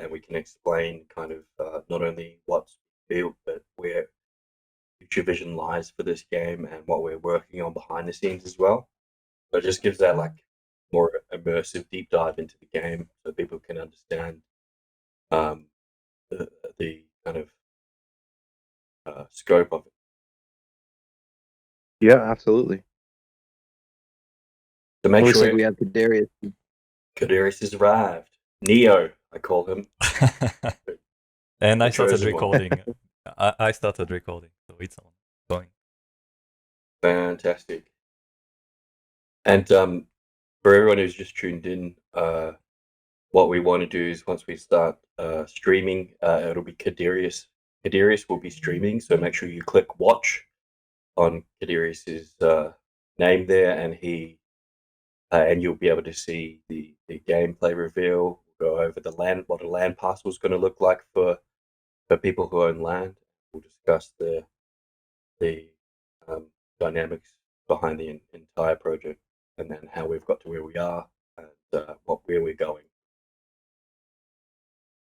and we can explain kind of not only what's built, but where future vision lies for this game and what we're working on behind the scenes as well. So it just gives that like more immersive deep dive into the game, so people can understand um, the kind of scope of it. Yeah, absolutely. So make Looks like sure we have Kadarius. Kadarius has arrived. Neo, I call him, And the I started chosen one. recording. I started recording, so it's on going. Fantastic. And for everyone who's just tuned in, what we want to do is once we start streaming, it'll be Kadarius. Kadarius will be streaming, so make sure you click watch on Kadarius's name there, and you'll be able to see the gameplay reveal. We'll go over what a land parcel is going to look like for people who own land. We'll discuss the dynamics behind the entire project, and then how we've got to where we are and where we're going.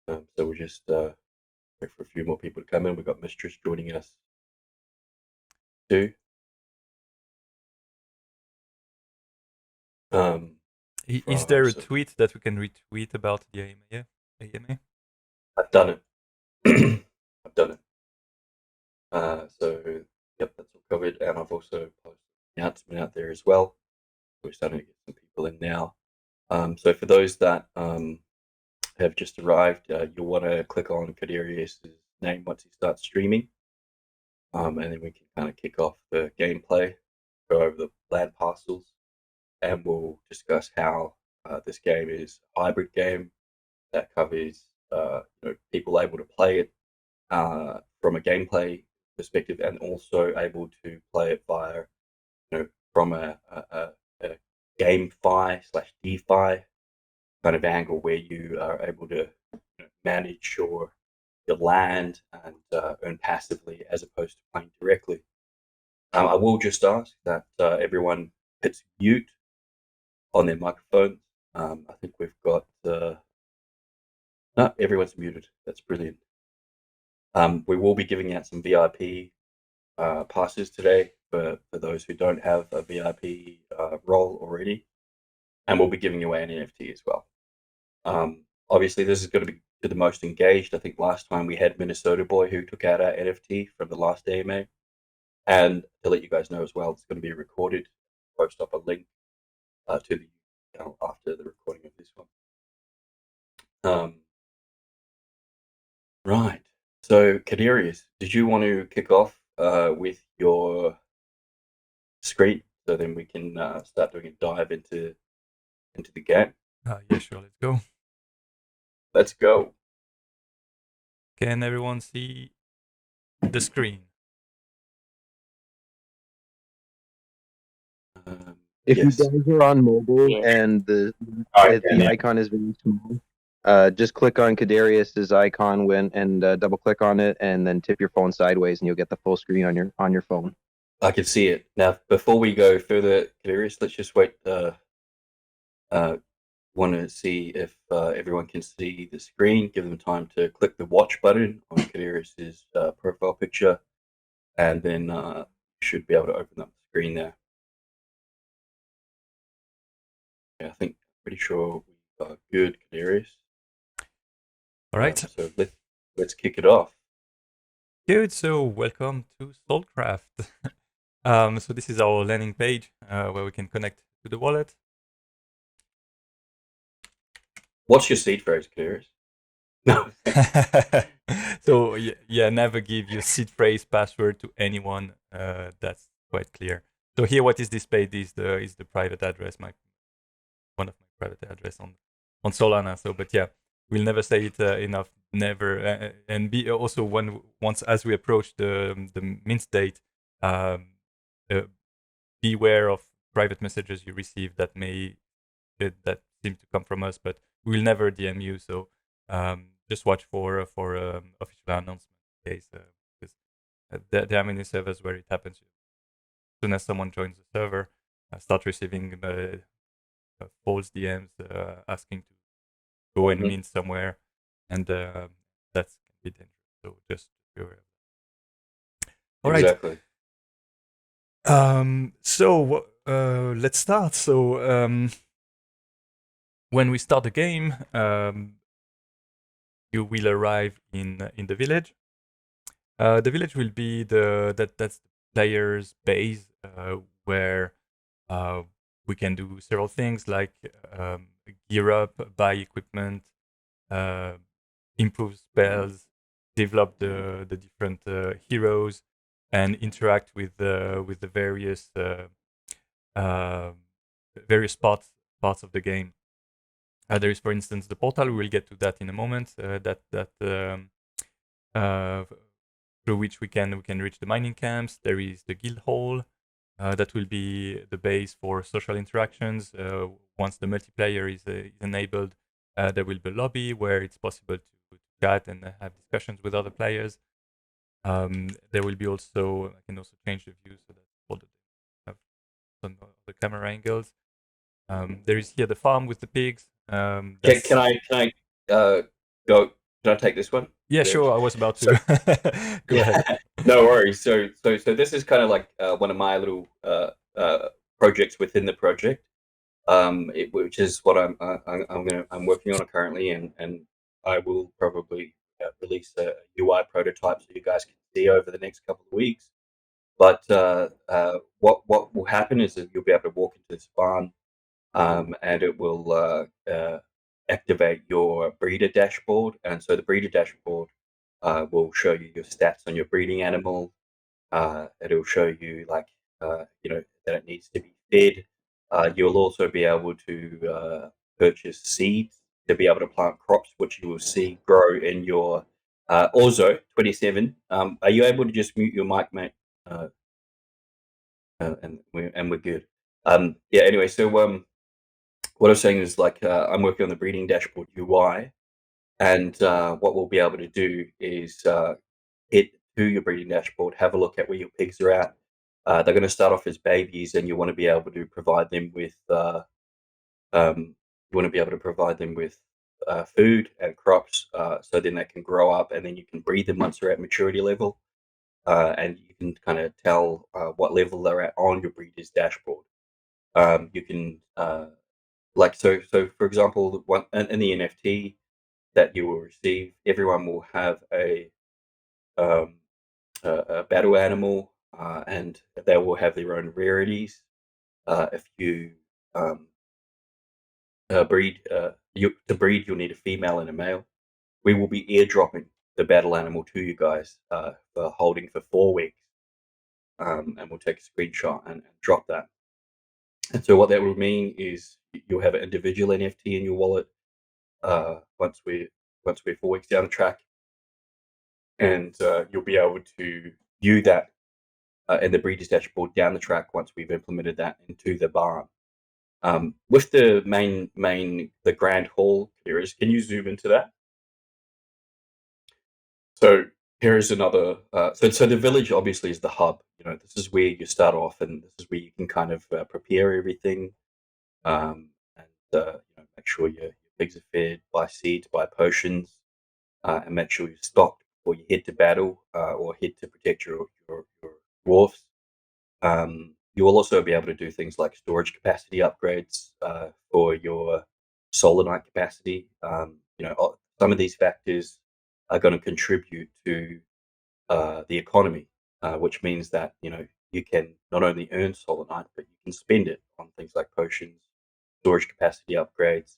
So we'll just wait for a few more people to come in. We've got Mistress joining us too. Is there a tweet that we can retweet about the AMA? I've done it. I've done it. So yep, that's all covered, and I've also posted an announcement out there as well. We're starting to get some people in now. So for those that have just arrived, you'll want to click on Kadarius' name once he starts streaming, and then we can kind of kick off the gameplay, go over the land parcels, and we'll discuss how this game is a hybrid game that covers people able to play it from a gameplay perspective, and also able to play it via from a GameFi/DeFi kind of angle, where you are able to manage your land and earn passively as opposed to playing directly. I will just ask that everyone hits mute on their microphones. I think we've got no, everyone's muted. That's brilliant. We will be giving out some VIP passes today for those who don't have a VIP role already, and we'll be giving away an NFT as well. Obviously, this is going to be to the most engaged. I think last time we had Minnesota Boy who took out our NFT from the last AMA, and to let you guys know as well, it's going to be recorded. Post up a link to the channel after the recording of this one. Right. So, Kadarius, did you want to kick off with your screen, so then we can start doing a dive into the game? Yeah, sure. Let's go. Let's go. Can everyone see the screen? If yes. you guys are on mobile and the icon is very small, just click on Kadarius's icon and double click on it, and then tip your phone sideways, and you'll get the full screen on your phone. I can see it now. Before we go further, Kadarius, let's just wait. Want to see if everyone can see the screen. Give them time to click the watch button on Kadarius's profile picture, and then should be able to open up the screen there. Yeah, I think pretty sure we are good, Kadarius. All right. So let's kick it off. Good. So welcome to SolCraft. So this is our landing page where we can connect to the wallet. What's your seed phrase, Kadarius? No. So yeah, never give your seed phrase password to anyone. That's quite clear. So here, what is displayed is the private address, one of my private address on Solana. So, but yeah, we'll never say it enough. Never, and be also once as we approach the mint date, beware of private messages you receive that seem to come from us, but we'll never DM you. So just watch for official announcement in case, because there are many servers where it happens. As soon as someone joins the server, start receiving false DMs asking to go and mint somewhere. and that can be dangerous. So just be aware. All right. Exactly. So let's start. So when we start the game, you will arrive in the village. The village will be that's the player's base, where we can do several things like gear up, buy equipment, improve spells, develop the different heroes, and interact with the various parts of the game. There is, for instance, the portal. We will get to that in a moment. Through which we can reach the mining camps. There is the guild hall. That will be the base for social interactions. Once the multiplayer is enabled, there will be a lobby where it's possible to chat and have discussions with other players. There will be also, I can also change the view so that all the have some of the camera angles. There is here the farm with the pigs. Can I go? Can I take this one? Yeah, sure. I was about to. Go ahead. No worries. So this is kind of like one of my little projects within the project, which is what I'm working on it currently, and I will probably release a UI prototype so you guys can see over the next couple of weeks. But what will happen is that you'll be able to walk into this barn, and it will activate your breeder dashboard. And so the breeder dashboard will show you your stats on your breeding animal. It'll show you that it needs to be fed. You'll also be able to purchase seeds to be able to plant crops, which you will see grow in your Orzo 27. Are you able to just mute your mic, mate? And we're good. Yeah. Anyway, so what I was saying is I'm working on the breeding dashboard UI, and what we'll be able to do is hit to your breeding dashboard, have a look at where your pigs are at. They're going to start off as babies, and you want to be able to provide them with food and crops, so then they can grow up, and then you can breed them once they're at maturity level, and you can kind of tell what level they're at on your breeder's dashboard. You can so for example, in the NFT that you will receive, everyone will have a battle animal, and they will have their own rarities. If you breed, to breed, you'll need a female and a male. We will be airdropping the battle animal to you guys for holding for 4 weeks, and we'll take a screenshot and drop that. And so what that will mean is you'll have an individual NFT in your wallet once we're 4 weeks down the track, and you'll be able to view that in the breeder's dashboard down the track once we've implemented that into the barn. With the the grand hall areas, can you zoom into that? So here is another. So the village obviously is the hub. This is where you start off, and this is where you can kind of prepare everything, and make sure your pigs are fed, buy seeds, buy potions, and make sure you're stocked before you head to battle or head to protect your dwarfs. You will also be able to do things like storage capacity upgrades for your solar night capacity. Some of these factors are going to contribute to the economy, which means that you can not only earn solar night, but you can spend it on things like potions, storage capacity upgrades,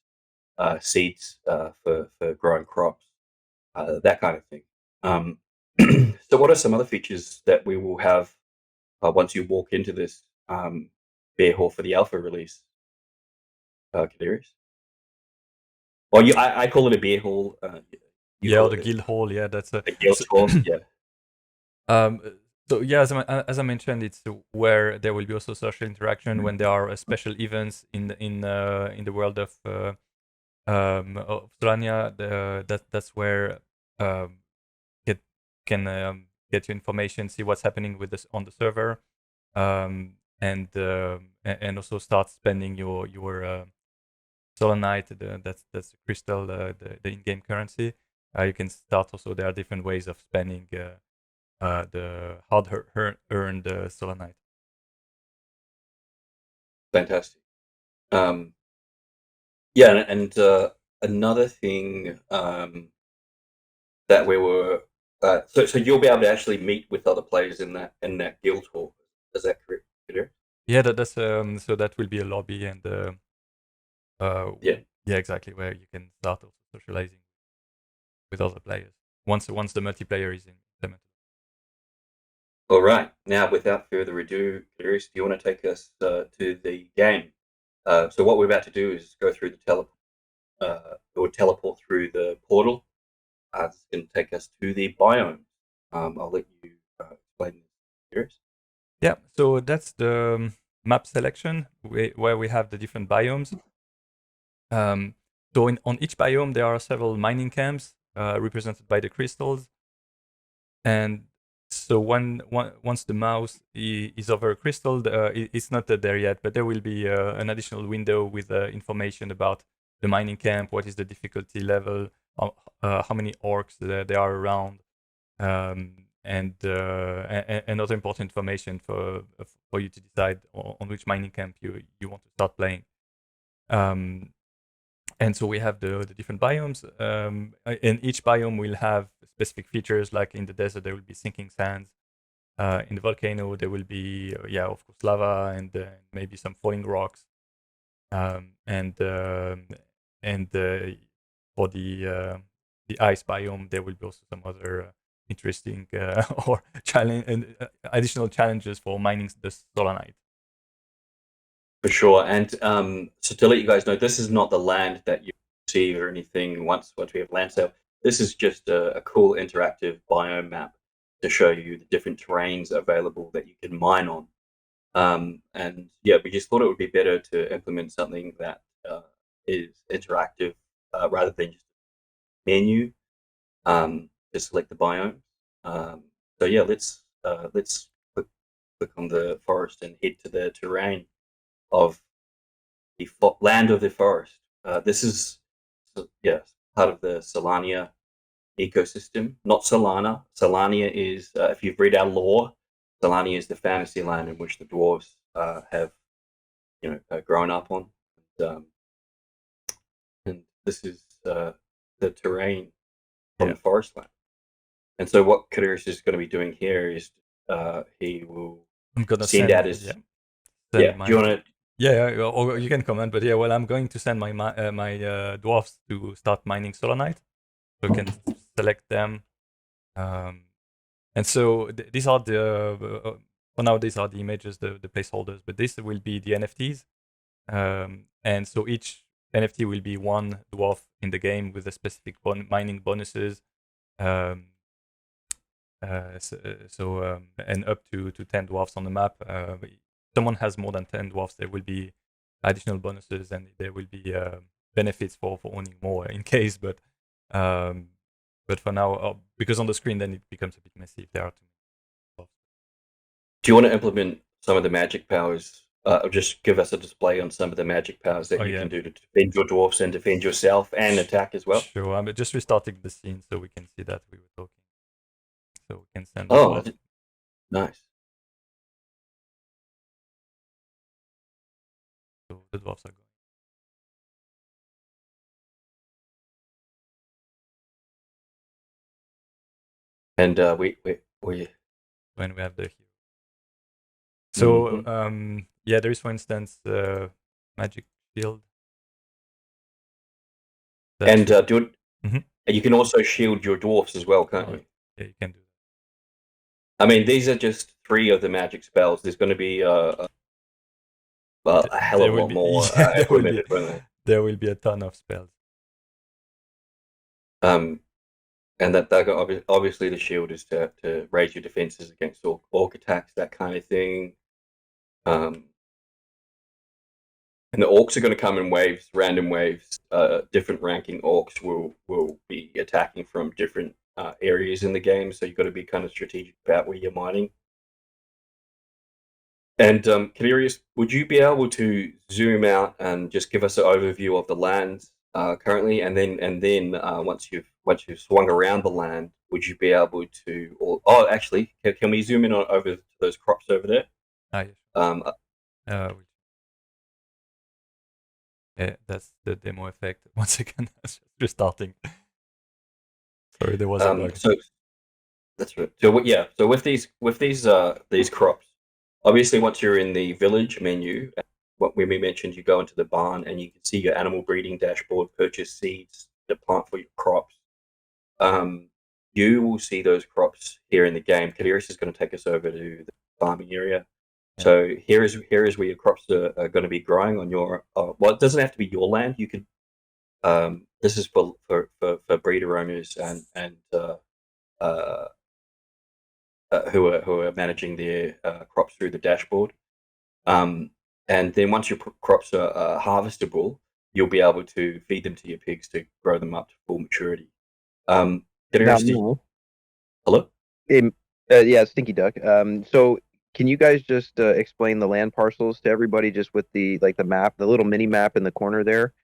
seeds for growing crops, that kind of thing. So, what are some other features that we will have once you walk into this bear hall for the alpha release, Kadarius? Well, I call it a bear hall. Yeah, the guild hall. Yeah, that's a guild hall. Yeah. So yeah, as I mentioned, it's where there will be also social interaction when there are special events in the world of Solania. That's where can get your information, see what's happening with this on the server, and also start spending your Solanite. That's the crystal, the in-game currency. You can start also. There are different ways of spending the hard-earned Solanite. Fantastic. Yeah, and another thing that we were so you'll be able to actually meet with other players in that guild hall. Is that correct, Peter? Yeah, that's so that will be a lobby and Yeah. exactly, where you can start also socializing with other players once the multiplayer is implemented. All right. Now, without further ado, Kadarius, do you want to take us to the game? So what we're about to do is go through the teleport through the portal. This is going to take us to the biome. I'll let you explain this, Kadarius. Yeah, so that's the map selection where we have the different biomes. So on each biome there are several mining camps represented by the crystals, and so once the mouse is over a crystal, it's not there yet, but there will be an additional window with information about the mining camp, what is the difficulty level, how many orcs there are around, and other important information for you to decide on which mining camp you want to start playing. And so we have the different biomes, and each biome will have specific features. Like in the desert, there will be sinking sands. In the volcano, there will be, of course, lava and maybe some falling rocks. And for the ice biome, there will be also some other interesting or challenge and additional challenges for mining the solanite. For sure. And so to let you guys know, this is not the land that you see or anything once we have land sale. This is just a cool interactive biome map to show you the different terrains available that you can mine on. And yeah, we just thought it would be better to implement something that is interactive rather than just a menu to select the biome. So yeah, let's click on the forest and head to the terrain of the land of the forest. This is part of the Solania ecosystem, not Solana. Solania is, if you've read our lore, Solania is the fantasy land in which the dwarves have, grown up on, and this is the terrain from the forest land. And so, what Kadarius is going to be doing here is he will send out his. Do you want to? Yeah, or you can comment, but well, I'm going to send my dwarfs to start mining solanite, so you can select them. And so these are the for now these are the images, the placeholders, but this will be the NFTs. And so each NFT will be one dwarf in the game with a specific mining bonuses. And up to 10 dwarfs on the map. If someone has more than 10 dwarfs, there will be additional bonuses, and there will be benefits for owning more in case. But for now, because on the screen, then it becomes a bit messy if there are too many dwarfs. Do you want to implement some of the magic powers? Or just give us a display on some of the magic powers that you can do to defend your dwarfs and defend yourself and attack as well? Sure. I'm just restarting the scene so we can see that we were talking. So we can send. Oh, nice. So the dwarfs are going. And we when we have the hero. So there is, for instance, magic shield. And you can also shield your dwarfs as well, can't you? Yeah, you can do that. I mean, these are just 3 of the magic spells. There's going to be a hell of a lot more implemented. There will be a ton of spells. And that obviously the shield is to raise your defenses against orc attacks, that kind of thing. And the orcs are going to come in waves, random waves. Different ranking orcs will be attacking from different areas in the game, so you've got to be kind of strategic about where you're mining. And Kadarius, would you be able to zoom out and just give us an overview of the lands currently, and then once you've once you've swung around the land, would you be able to? Actually, can we zoom in over to those crops over there? Yes. Yeah, that's the demo effect. Once again, restarting. Sorry, there was a bug. So that's right. So with these crops, obviously once you're in the village menu, when we mentioned you go into the barn and you can see your animal breeding dashboard, purchase seeds to plant for your crops. You will see those crops here in the game. Kadarius is going to take us over to the farming area. Yeah. So here is where your crops are going to be growing on your. Well, it doesn't have to be your land. You could. This is for breeder owners and who are managing their crops through the dashboard. And then once your crops are harvestable, you'll be able to feed them to your pigs to grow them up to full maturity. Hello? Yeah, Stinky Duck. So can you guys just explain the land parcels to everybody, just with the map, the little mini map in the corner there?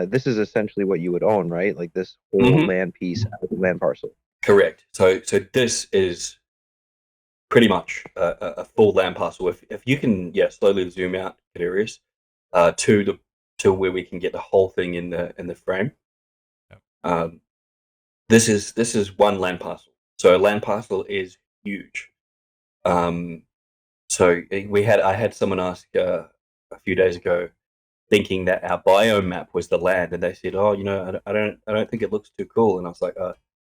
This is essentially what you would own, right? Like this whole land piece, land parcel. Correct. So this is pretty much a full land parcel. If you can, slowly zoom out, Kadarius, to where we can get the whole thing in the frame. Yep. This is one land parcel. So a land parcel is huge. So I had someone ask a few days ago, thinking that our biome map was the land, and they said, "Oh, I don't think it looks too cool." And I was like,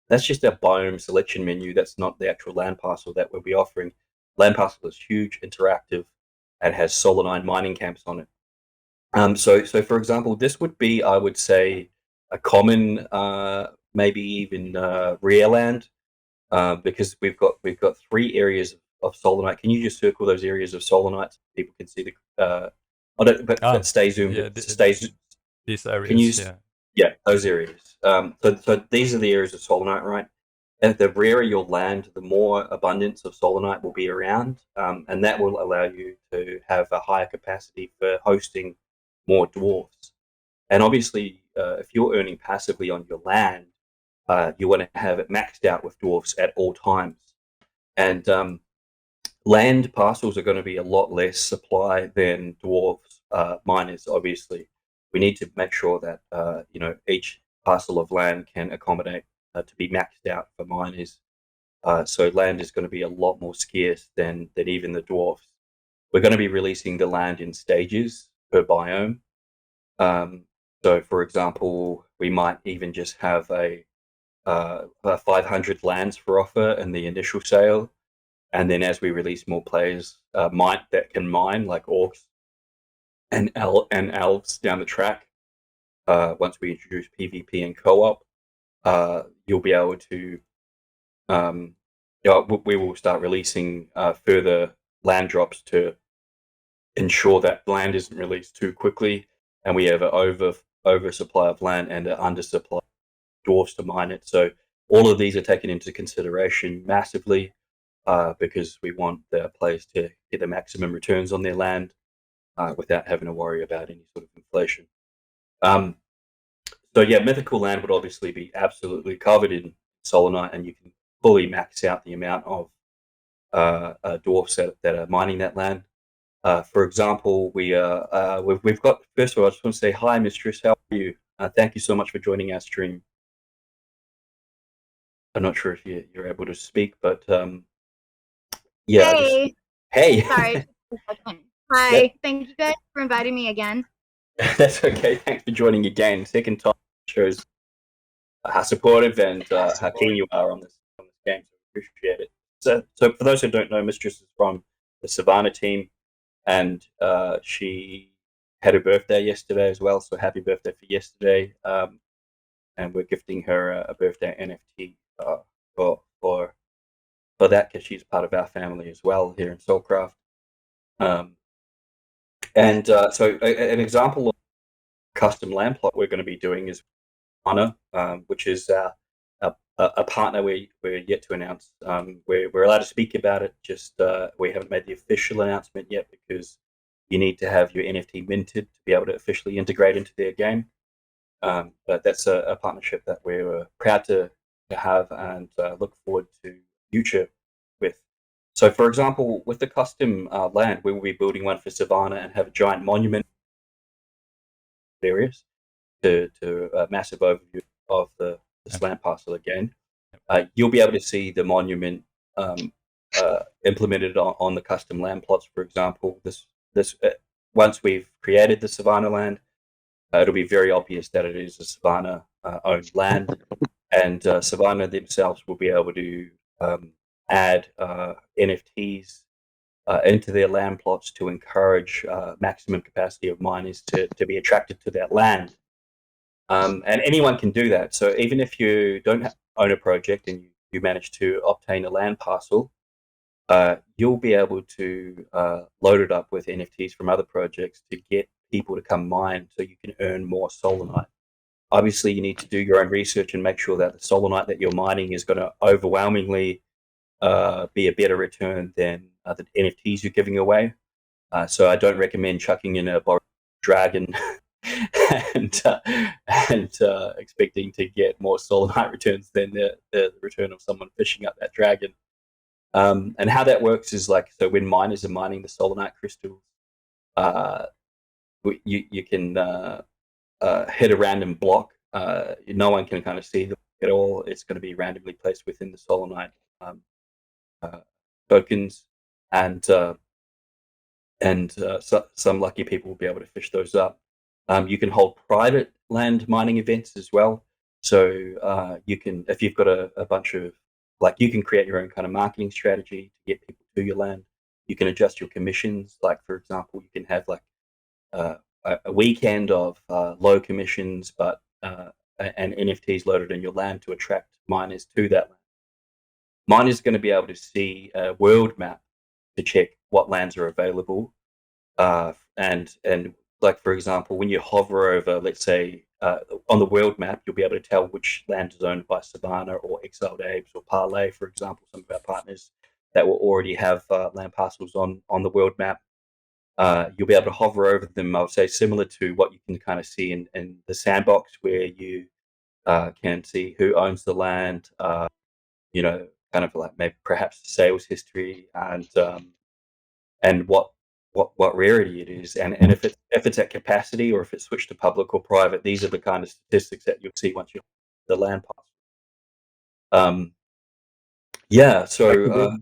"That's just our biome selection menu. That's not the actual land parcel that we'll be offering. Land parcel is huge, interactive, and has Solonine mining camps on it." So for example, this would be, I would say, a common, maybe even rare land, because we've got 3 areas of Solonite. Can you just circle those areas of Solonite so people can see the? But stay zoomed. Yeah, these areas. Can you? Those areas. So these are the areas of Solonite, right? And the rarer your land, the more abundance of Solonite will be around, and that will allow you to have a higher capacity for hosting more dwarfs. And obviously, if you're earning passively on your land, you want to have it maxed out with dwarfs at all times. And land parcels are going to be a lot less supply than dwarfs miners. Obviously, we need to make sure that each parcel of land can accommodate to be maxed out for miners. So land is going to be a lot more scarce than even the dwarfs. We're going to be releasing the land in stages per biome. So, for example, we might even just have a 500 lands for offer in the initial sale. And then as we release more players that can mine, like orcs and elves down the track, once we introduce PvP and co-op, you'll be able to, we will start releasing further land drops to ensure that land isn't released too quickly, and we have an oversupply of land and an undersupply of dwarfs to mine it. So all of these are taken into consideration massively. Because we want the players to get the maximum returns on their land without having to worry about any sort of inflation. So mythical land would obviously be absolutely covered in Solonite, and you can fully max out the amount of dwarfs that are mining that land. For example, we've got, first of all, I just want to say hi, Mistress. How are you? Thank you so much for joining our stream. I'm not sure if you're able to speak, but Hey. Hey. Sorry. Hi. Yep. Thank you guys for inviting me again. That's okay. Thanks for joining again. Second time shows how supportive and how keen you are on this game. So appreciate it. So for those who don't know, Mistress is from the Savannah team, and she had her birthday yesterday as well. So happy birthday for yesterday. And we're gifting her a birthday NFT for that, because she's part of our family as well here in SolCraft. So an example of custom land plot we're going to be doing is Honor, which is a partner we're yet to announce. We're allowed to speak about it, just we haven't made the official announcement yet, because you need to have your NFT minted to be able to officially integrate into their game. But that's a partnership that we're proud to have and look forward to future with. So, for example, with the custom land, we will be building one for Savannah and have a giant monument areas to a massive overview of this land parcel again. You'll be able to see the monument implemented on the custom land plots. For example, this once we've created the Savannah land, it'll be very obvious that it is a Savannah owned land, and Savannah themselves will be able to add NFTs into their land plots to encourage maximum capacity of miners to be attracted to that land. And anyone can do that. So even if you don't own a project and you manage to obtain a land parcel, you'll be able to load it up with NFTs from other projects to get people to come mine so you can earn more Solonite. Obviously, you need to do your own research and make sure that the Solonite that you're mining is going to overwhelmingly be a better return than the NFTs you're giving away. So I don't recommend chucking in a dragon and expecting to get more Solonite returns than the return of someone fishing up that dragon. And how that works is like, so when miners are mining the Solonite crystals, you can hit a random block. No one can kind of see them at all. It's going to be randomly placed within the Solonite tokens, and some lucky people will be able to fish those up. You can hold private land mining events as well. So you can, if you've got a bunch of, like, you can create your own kind of marketing strategy to get people to your land. You can adjust your commissions. Like, for example, you can have like a weekend of low commissions, but and NFTs loaded in your land to attract miners to that land. Miners are going to be able to see a world map to check what lands are available, and like, for example, when you hover over, let's say, on the world map, you'll be able to tell which land is owned by Savannah or Exiled Apes or Parlay, for example, some of our partners that will already have land parcels on the world map. You'll be able to hover over them, I would say, similar to what you can kind of see in the sandbox, where you can see who owns the land, kind of like maybe perhaps the sales history and what rarity it is, and if it's at capacity or if it's switched to public or private. These are the kind of statistics that you'll see once you the land parcel. Yeah. So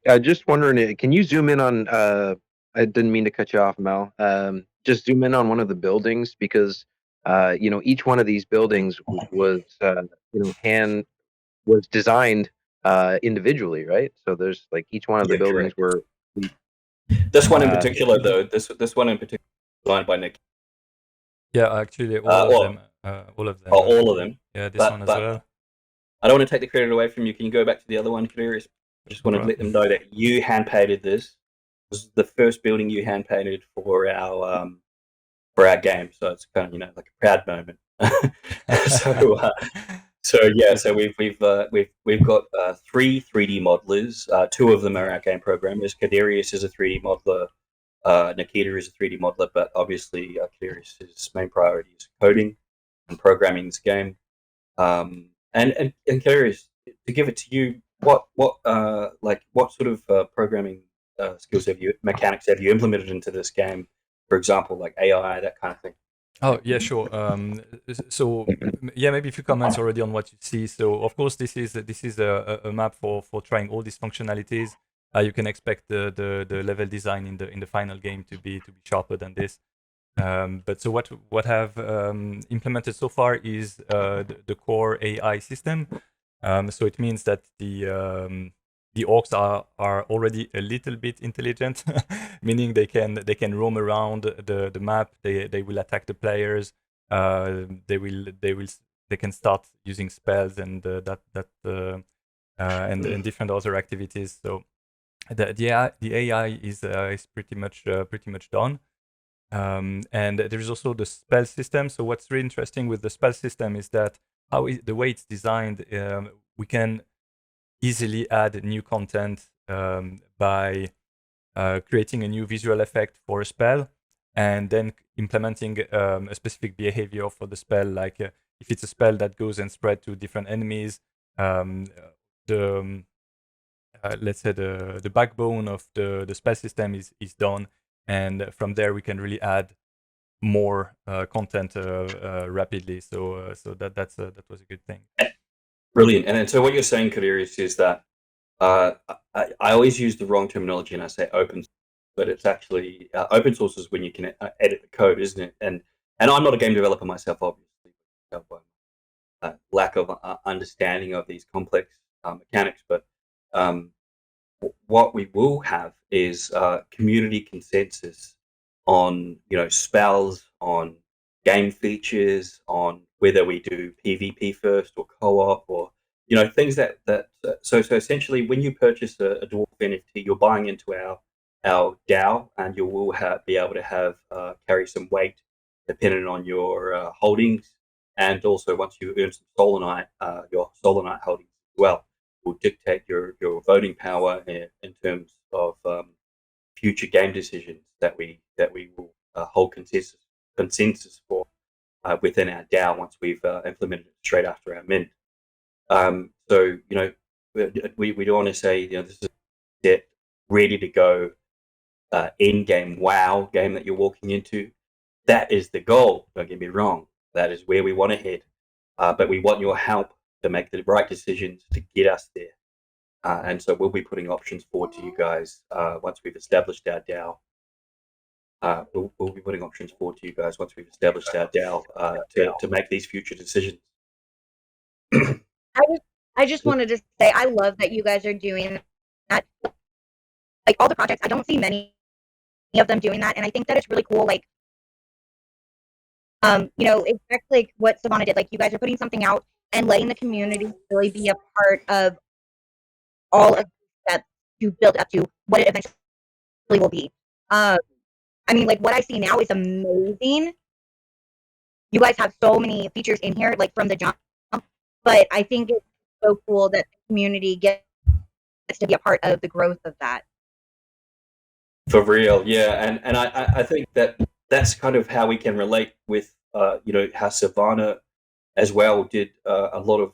I just wondering, can you zoom in on? I didn't mean to cut you off, Mel. Just zoom in on one of the buildings, because each one of these buildings was was designed individually, right? So there's like each one of the buildings were. This one in particular, though, this one in particular, designed by Nick. Yeah, actually, all of them. All of them. Yeah, this one as well. I don't want to take the credit away from you. Can you go back to the other one, Kadarius? I just want to let them know that you hand painted this. This is the first building you hand painted for our game. So it's kind of like a proud moment. So we've got 3 3D modelers. 2 of them are our game programmers. Kadarius is a 3D modeler. Nikita is a 3D modeler, but obviously Kadarius' main priority is coding and programming this game. And Kadarius, to give it to you, what sort of programming skills mechanics have you implemented into this game? For example, like AI, that kind of thing. Oh yeah, sure. So yeah, maybe a few comments already on what you see. So of course, this is a map for trying all these functionalities. You can expect the level design in the final game to be sharper than this. But so what I've implemented so far is the core AI system. So it means that the orcs are already a little bit intelligent, meaning they can roam around the map. They will attack the players. They can start using spells and and different other activities. So the AI is pretty much done. And there is also the spell system. So what's really interesting with the spell system is that the way it's designed, we can easily add new content by creating a new visual effect for a spell. and then implementing a specific behavior for the spell, like if it's a spell that goes and spread to different enemies, the let's say the backbone of the spell system is done, and from there we can really add more content rapidly. So that was a good thing. Brilliant. And so what you're saying, Kadarius, is that I always use the wrong terminology and I say open source, but it's actually open source is when you can edit the code, isn't it? And I'm not a game developer myself, obviously, lack of understanding of these complex mechanics. But what we will have is community consensus on spells, on game features, on whether we do PvP first or co-op, or things that so essentially when you purchase a Dwarf NFT, you're buying into our DAO, and you will be able to have carry some weight depending on your holdings, and also once you earn some Solanite, your Solanite holdings as well will dictate your voting power in terms of future game decisions that we will hold consensus for within our DAO once we've implemented it straight after our mint. So we don't want to say this is it, ready to go end game WoW game that you're walking into. That is the goal. Don't get me wrong. That is where we want to head. But we want your help to make the right decisions to get us there. And so we'll be putting options forward to you guys once we've established our DAO. We'll be putting options forward to you guys once we've established our DAO to make these future decisions. I just wanted to say I love that you guys are doing that. Like all the projects, I don't see many of them doing that, and I think that it's really cool. Like, exactly like what Savannah did. Like, you guys are putting something out and letting the community really be a part of all of the steps to build up to what it eventually will be. I mean, like what I see now is amazing. You guys have so many features in here, like from the jump, but I think it's so cool that the community gets to be a part of the growth of that. For real, yeah, and I think that's kind of how we can relate with how Savannah as well did a lot of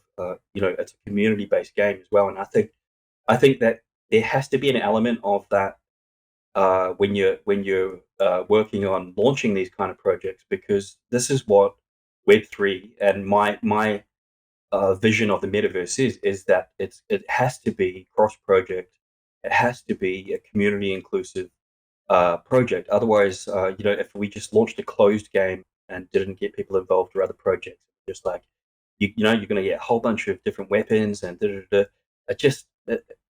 it's a community-based game as well, and I think that there has to be an element of that when you're working on launching these kind of projects, because this is what Web3 and my vision of the metaverse is that it has to be cross-project, it has to be a community inclusive project. Otherwise, if we just launched a closed game and didn't get people involved or other projects, just like you're going to get a whole bunch of different weapons and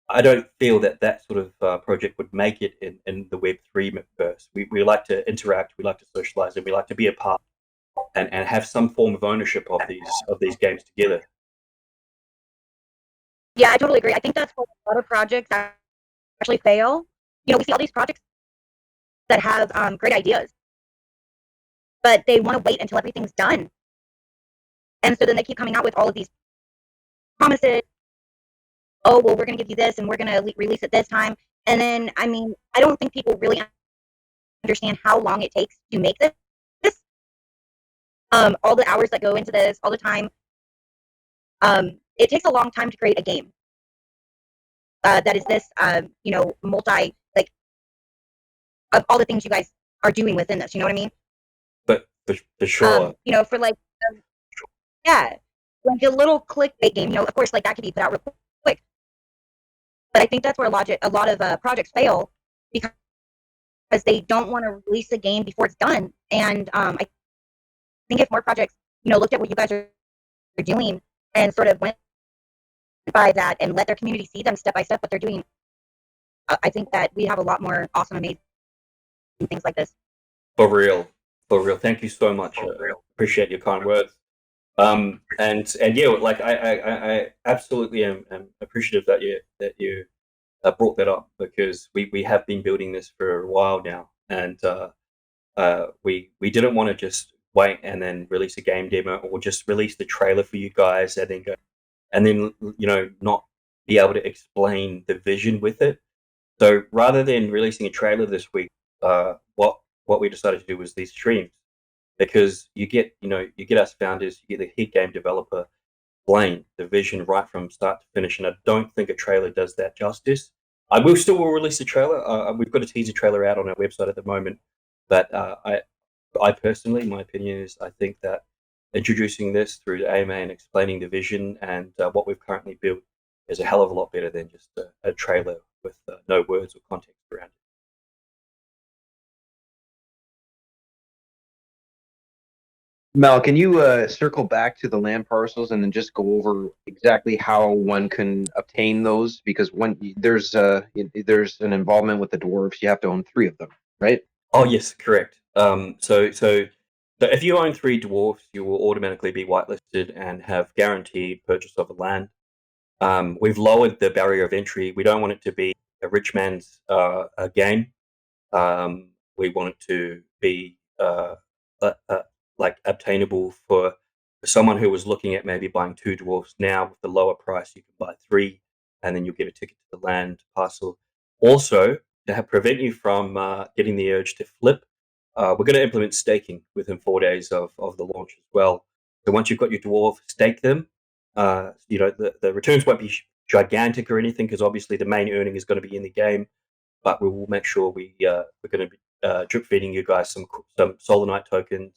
I don't feel that sort of project would make it in the Web3 verse. We like to interact, we like to socialize, and we like to be a part and have some form of ownership of these games together. Yeah, I totally agree. I think that's why a lot of projects actually fail. We see all these projects that have great ideas, but they want to wait until everything's done. And so then they keep coming out with all of these promises. Oh, well, we're going to give you this and we're going to release it this time. And then, I mean, I don't think people really understand how long it takes to make this. All the hours that go into this, all the time. It takes a long time to create a game that is this, multi, like, of all the things you guys are doing within this. You know what I mean? But for sure. For like, yeah, like a little clickbait game. Of course, like that could be put out real quick. But I think that's where a lot of projects fail because they don't want to release a game before it's done. And I think if more projects, looked at what you guys are doing and sort of went by that and let their community see them step by step what they're doing, I think that we have a lot more awesome, amazing things like this. For real. Thank you so much. Appreciate your kind words. And yeah, like I absolutely am appreciative that you brought that up, because we have been building this for a while now, and we didn't want to just wait and then release a game demo or just release the trailer for you guys and then not be able to explain the vision with it. So rather than releasing a trailer this week, what what we decided to do was these streams, because you get us founders, you get the head game developer, explain the vision right from start to finish, and I don't think a trailer does that justice. I will still release a trailer. We've got a teaser trailer out on our website at the moment, but I personally, my opinion is, I think that introducing this through the AMA and explaining the vision and what we've currently built is a hell of a lot better than just a trailer with no words or context around it. Mel, can you circle back to the land parcels and then just go over exactly how one can obtain those? Because when there's an involvement with the dwarves, you have to own 3 of them, right? Oh yes, correct. So if you own 3 dwarfs, you will automatically be whitelisted and have guaranteed purchase of the land. We've lowered the barrier of entry. We don't want it to be a rich man's game. We want it to be like obtainable for someone who was looking at maybe buying 2 dwarfs. Now with the lower price, you can buy 3, and then you'll get a ticket to the land parcel. Also, to prevent you from getting the urge to flip, we're going to implement staking within 4 days of the launch as well. So once you've got your dwarf, stake them. The returns won't be gigantic or anything, because obviously the main earning is going to be in the game, but we will make sure we're going to be drip feeding you guys some Solanite tokens.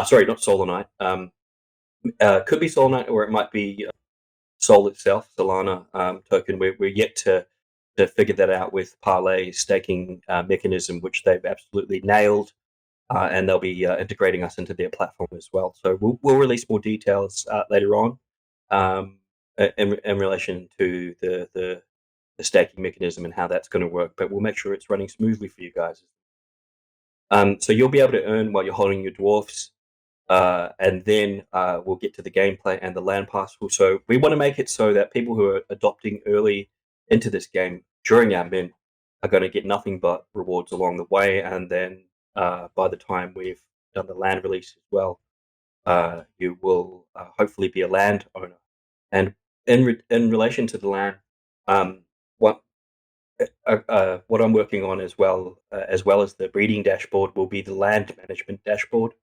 Sorry, not Solanite. Could be Solanite, or it might be Sol itself, Solana token. We're yet to figure that out with Parlay staking mechanism, which they've absolutely nailed, and they'll be integrating us into their platform as well. So we'll release more details later on in relation to the staking mechanism and how that's going to work. But we'll make sure it's running smoothly for you guys. So you'll be able to earn while you're holding your dwarfs. And then we'll get to the gameplay and the land parcel. So we want to make it so that people who are adopting early into this game during our mint are going to get nothing but rewards along the way. And then by the time we've done the land release as well, you will hopefully be a land owner. And in relation to the land, what I'm working on as well as the breeding dashboard, will be the land management dashboard.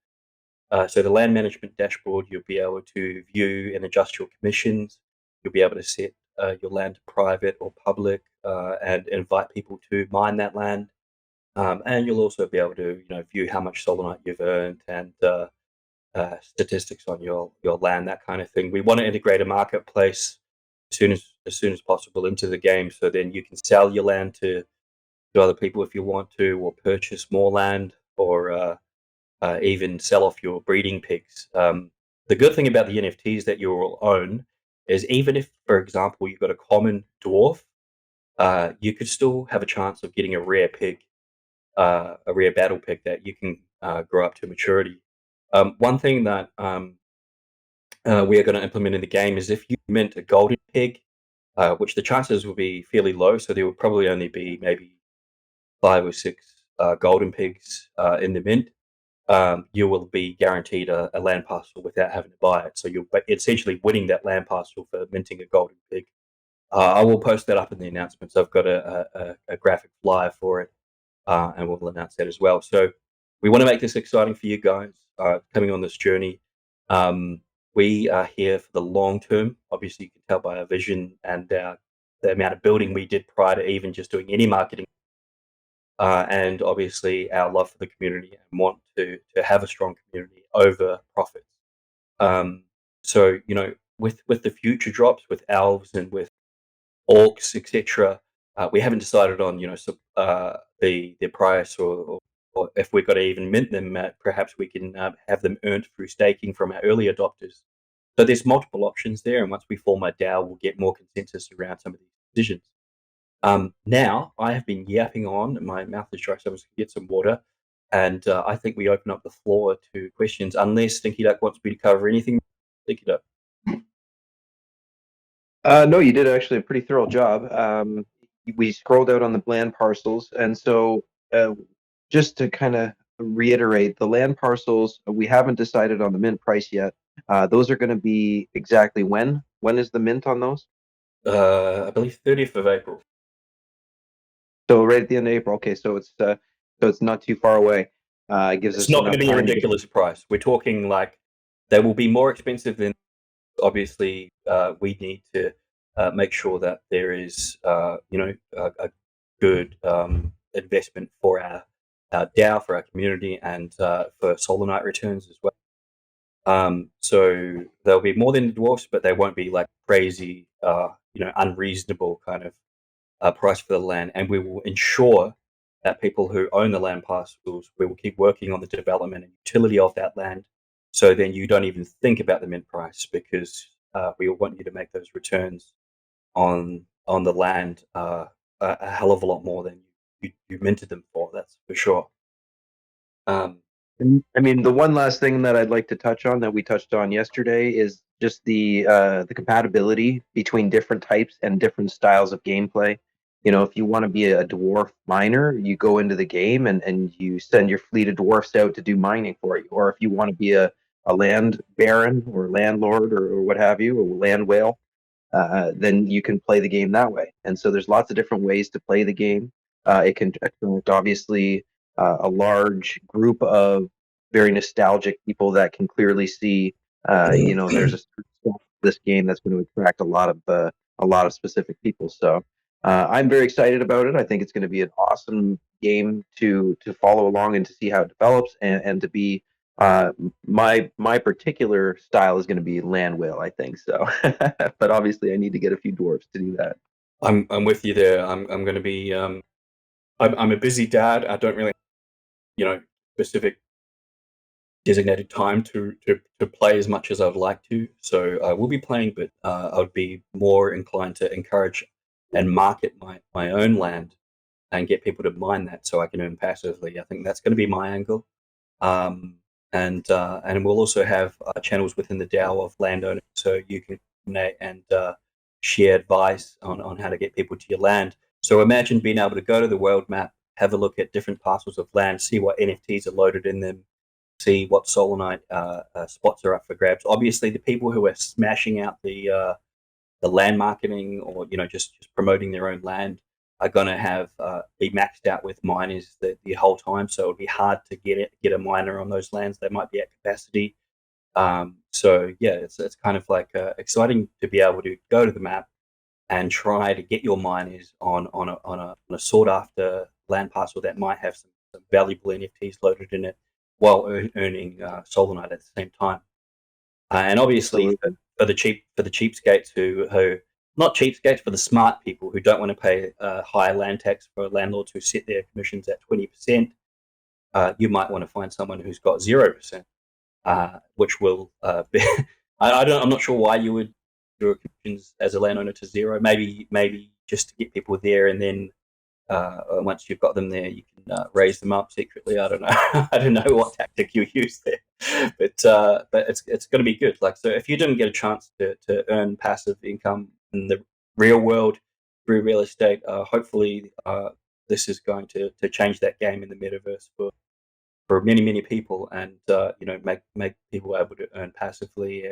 So the land management dashboard, you'll be able to view and adjust your commissions. You'll be able to set your land to private or public, and invite people to mine that land. And you'll also be able to view how much Solanite you've earned and statistics on your land, that kind of thing. We want to integrate a marketplace as soon as possible into the game, so then you can sell your land to other people if you want to, or purchase more land, or even sell off your breeding pigs. The good thing about the NFTs that you will own is, even if, for example, you've got a common dwarf, you could still have a chance of getting a rare pig, a rare battle pig that you can grow up to maturity. One thing that we are going to implement in the game is, if you mint a golden pig, which the chances will be fairly low, so there will probably only be maybe 5 or 6 golden pigs in the mint. You will be guaranteed a land parcel without having to buy it. So you're essentially winning that land parcel for minting a golden pig. I will post that up in the announcements. I've got a graphic flyer for it, and we'll announce that as well. So we want to make this exciting for you guys coming on this journey. We are here for the long term. Obviously, you can tell by our vision and the amount of building we did prior to even just doing any marketing. And obviously our love for the community and want to have a strong community over profits. So with the future drops, with elves and with orcs, etc., we haven't decided on the price, or if we've got to even mint them. Perhaps we can have them earned through staking from our early adopters. So there's multiple options there, and once we form a DAO, we'll get more consensus around some of these decisions. Now I have been yapping on, my mouth is dry, so I'm just going to get some water, and I think we open up the floor to questions, unless Stinky Duck wants me to cover anything. Stinky Duck. No, you did actually a pretty thorough job. We scrolled out on the land parcels, and so just to kind of reiterate, the land parcels, we haven't decided on the mint price yet. Those are going to be exactly when? When is the mint on those? I believe 30th of April. So right at the end of April. Okay, so it's not too far away. It gives It's us not going to enough be a time to get- ridiculous price. We're talking like they will be more expensive than. Obviously, we need to make sure that there is, a good investment for our DAO, for our community, and for Solar Knight returns as well. So they'll be more than the dwarfs, but they won't be like crazy, unreasonable kind of price for the land. And we will ensure that people who own the land parcels, we will keep working on the development and utility of that land. So then you don't even think about the mint price, because we want you to make those returns on the land a hell of a lot more than you minted them for. That's for sure. I mean, the one last thing that I'd like to touch on that we touched on yesterday is just the compatibility between different types and different styles of gameplay. You know, if you want to be a dwarf miner, you go into the game and you send your fleet of dwarfs out to do mining for you. Or if you want to be a land baron or landlord or what have you, or land whale, then you can play the game that way. And so there's lots of different ways to play the game. It can attract, obviously, a large group of very nostalgic people that can clearly see, there's a certain style of this game that's going to attract a lot of specific people. So I'm very excited about it. I think it's going to be an awesome game to follow along and to see how it develops, and to be my particular style is going to be land whale, I think so. But obviously I need to get a few dwarves to do that. I'm with you there. I'm going to be. I'm a busy dad. I don't really, specific designated time to play as much as I'd like to. So I will be playing, but I would be more inclined to encourage and market my own land and get people to mine that so I can earn passively. I think that's going to be my angle. And we'll also have channels within the DAO of landowners, so you can donate and share advice on how to get people to your land. So imagine being able to go to the world map, have a look at different parcels of land, see what NFTs are loaded in them, see what Solar Knight spots are up for grabs. Obviously, the people who are smashing out the land marketing, or just promoting their own land, are going to have be maxed out with miners the whole time. So it'll be hard to get a miner on those lands. They might be at capacity. So yeah, it's kind of like exciting to be able to go to the map and try to get your miners on a sought after land parcel that might have some valuable NFTs loaded in it, while earning Solar Knight at the same time. And obviously for the cheapskates who not cheapskates, for the smart people who don't want to pay higher land tax for landlords who set their commissions at 20%, you might want to find someone who's got 0%, which will be. I'm not sure why you would do commissions as a landowner to 0. Maybe just to get people there, and then once you've got them there, you can raise them up secretly. I don't know. I don't know what tactic you use there, but it's going to be good. Like, so if you didn't get a chance to earn passive income in the real world through real estate, hopefully this is going to change that game in the metaverse for many people, and make people able to earn passively.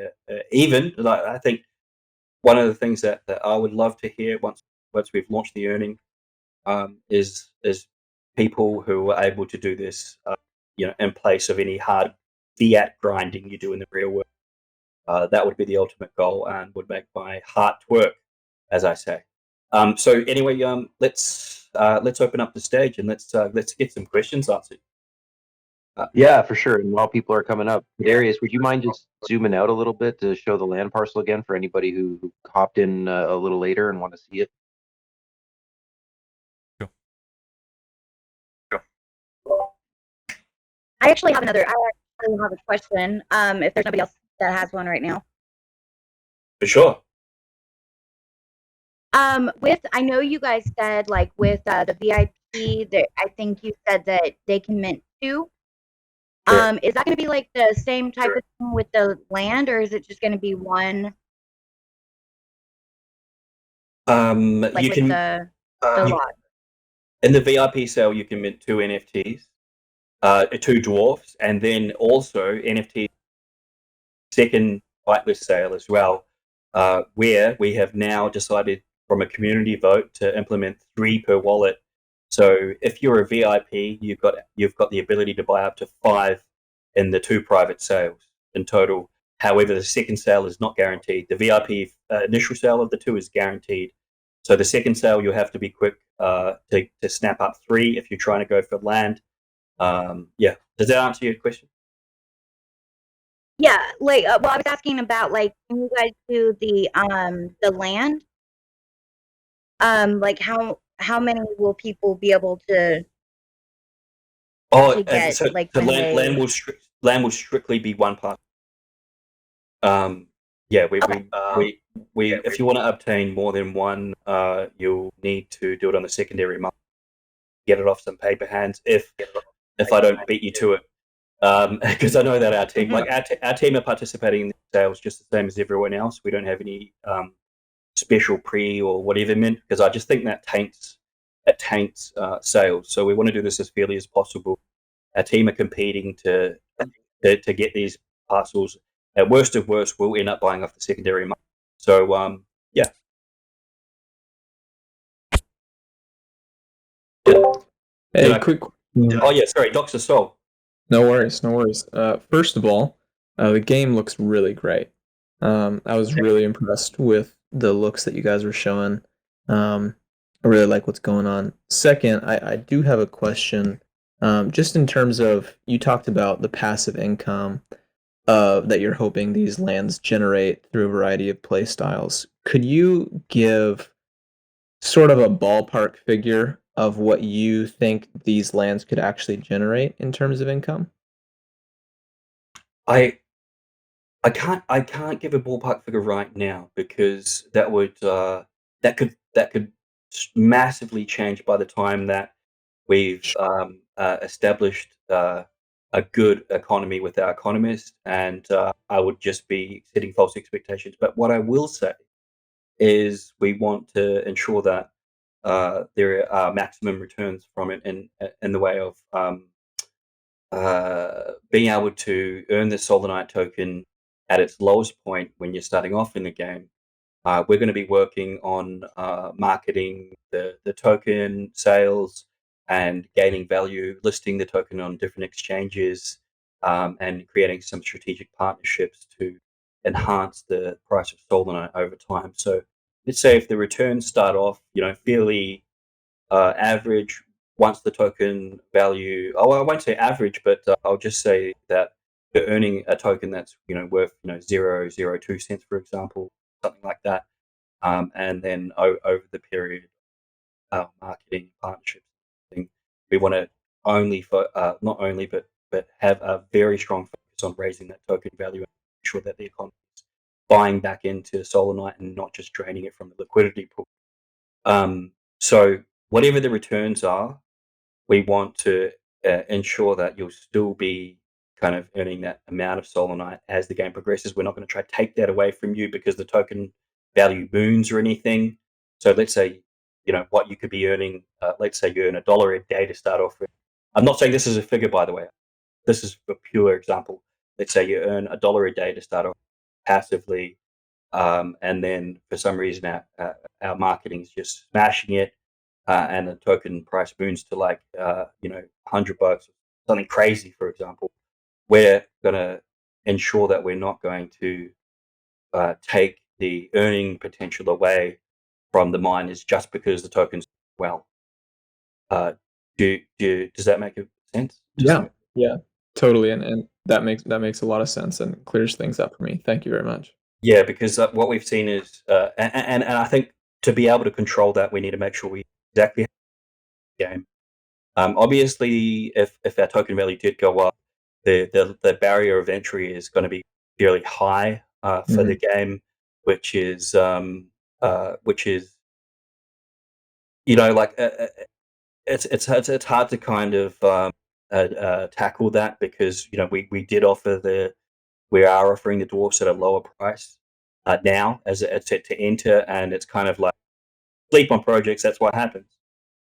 Even like, I think one of the things that I would love to hear once we've launched the earning, is people who are able to do this, in place of any hard fiat grinding you do in the real world. That would be the ultimate goal, and would make my heart twerk, as I say. So anyway, let's open up the stage, and let's get some questions answered. Yeah, for sure. And while people are coming up, Darius, would you mind just zooming out a little bit to show the land parcel again for anybody who hopped in a little later and want to see it? I actually have a question. If there's nobody else that has one right now. For sure. I know you guys said, like, with the VIP, that I think you said that they can mint 2. Sure. Is that going to be like the same type of thing with the land, or is it just going to be one? Like You with can the lot. in the VIP sale you can mint 2 NFTs, 2 dwarfs, and then also NFT second whitelist sale as well, where we have now decided from a community vote to implement 3 per wallet. So if you're a VIP, you've got the ability to buy up to 5 in the 2 private sales in total. However, the second sale is not guaranteed. The VIP initial sale of the 2 is guaranteed. So the second sale, you'll have to be quick to snap up 3 if you're trying to go for land. Yeah, does that answer your question? Yeah, like well, I was asking about like when you guys do the land, like how many will people be able to get? So like land will strictly be 1 part. Yeah, we if you want to obtain more than 1, you'll need to do it on the secondary market. Get it off some paper hands if I don't beat you to it. Because I know that our team, like our team, are participating in the sales just the same as everyone else. We don't have any special pre or whatever mint, because I just think that taints sales. So we want to do this as fairly as possible. Our team are competing to get these parcels. At worst of worst, we'll end up buying off the secondary market. So yeah. Hey, quick. Oh yeah, sorry, Dr. Soul. No worries, no worries. First of all, the game looks really great. I was really impressed with the looks that you guys were showing. I really like what's going on. Second, I do have a question. Just in terms of, you talked about the passive income that you're hoping these lands generate through a variety of play styles. Could you give sort of a ballpark figure of what you think these lands could actually generate in terms of income? I can't give a ballpark figure right now, because that could massively change by the time that we've established a good economy with our economists, and I would just be setting false expectations. But what I will say is we want to ensure that there are maximum returns from it in the way of being able to earn the Solanite token at its lowest point when you're starting off in the game. We're going to be working on marketing the token, sales, and gaining value, listing the token on different exchanges, and creating some strategic partnerships to enhance the price of Solanite over time. So let's say if the returns start off, fairly average, once the token value, I won't say average, but I'll just say that you're earning a token that's worth 0.002 cents, for example, something like that. And then over the period, marketing partnerships thing, we want to not only but have a very strong focus on raising that token value and make sure that the economy is buying back into Solanite and not just draining it from the liquidity pool. So whatever the returns are, we want to ensure that you'll still be kind of earning that amount of Solanite as the game progresses. We're not going to try to take that away from you because the token value moons or anything. So let's say, what you could be earning, let's say you earn $1 a day to start off with. I'm not saying this is a figure, by the way. This is a pure example. Let's say you earn $1 a day to start off passively, and then for some reason our marketing is just smashing it, and the token price moons to like $100, something crazy, for example. We're going to ensure that we're not going to take the earning potential away from the miners just because the tokens well. Does that make sense? Yeah, totally, and that makes a lot of sense and clears things up for me. Thank you very much. Yeah, because what we've seen is, and I think to be able to control that, we need to make sure we exactly have the game. Obviously, if our token value did go up, the barrier of entry is going to be fairly high for the game, which is like it's hard to kind of tackle that, because we did offer we are offering the dwarfs at a lower price now as it's set to enter, and it's kind of like sleep on projects. That's what happens.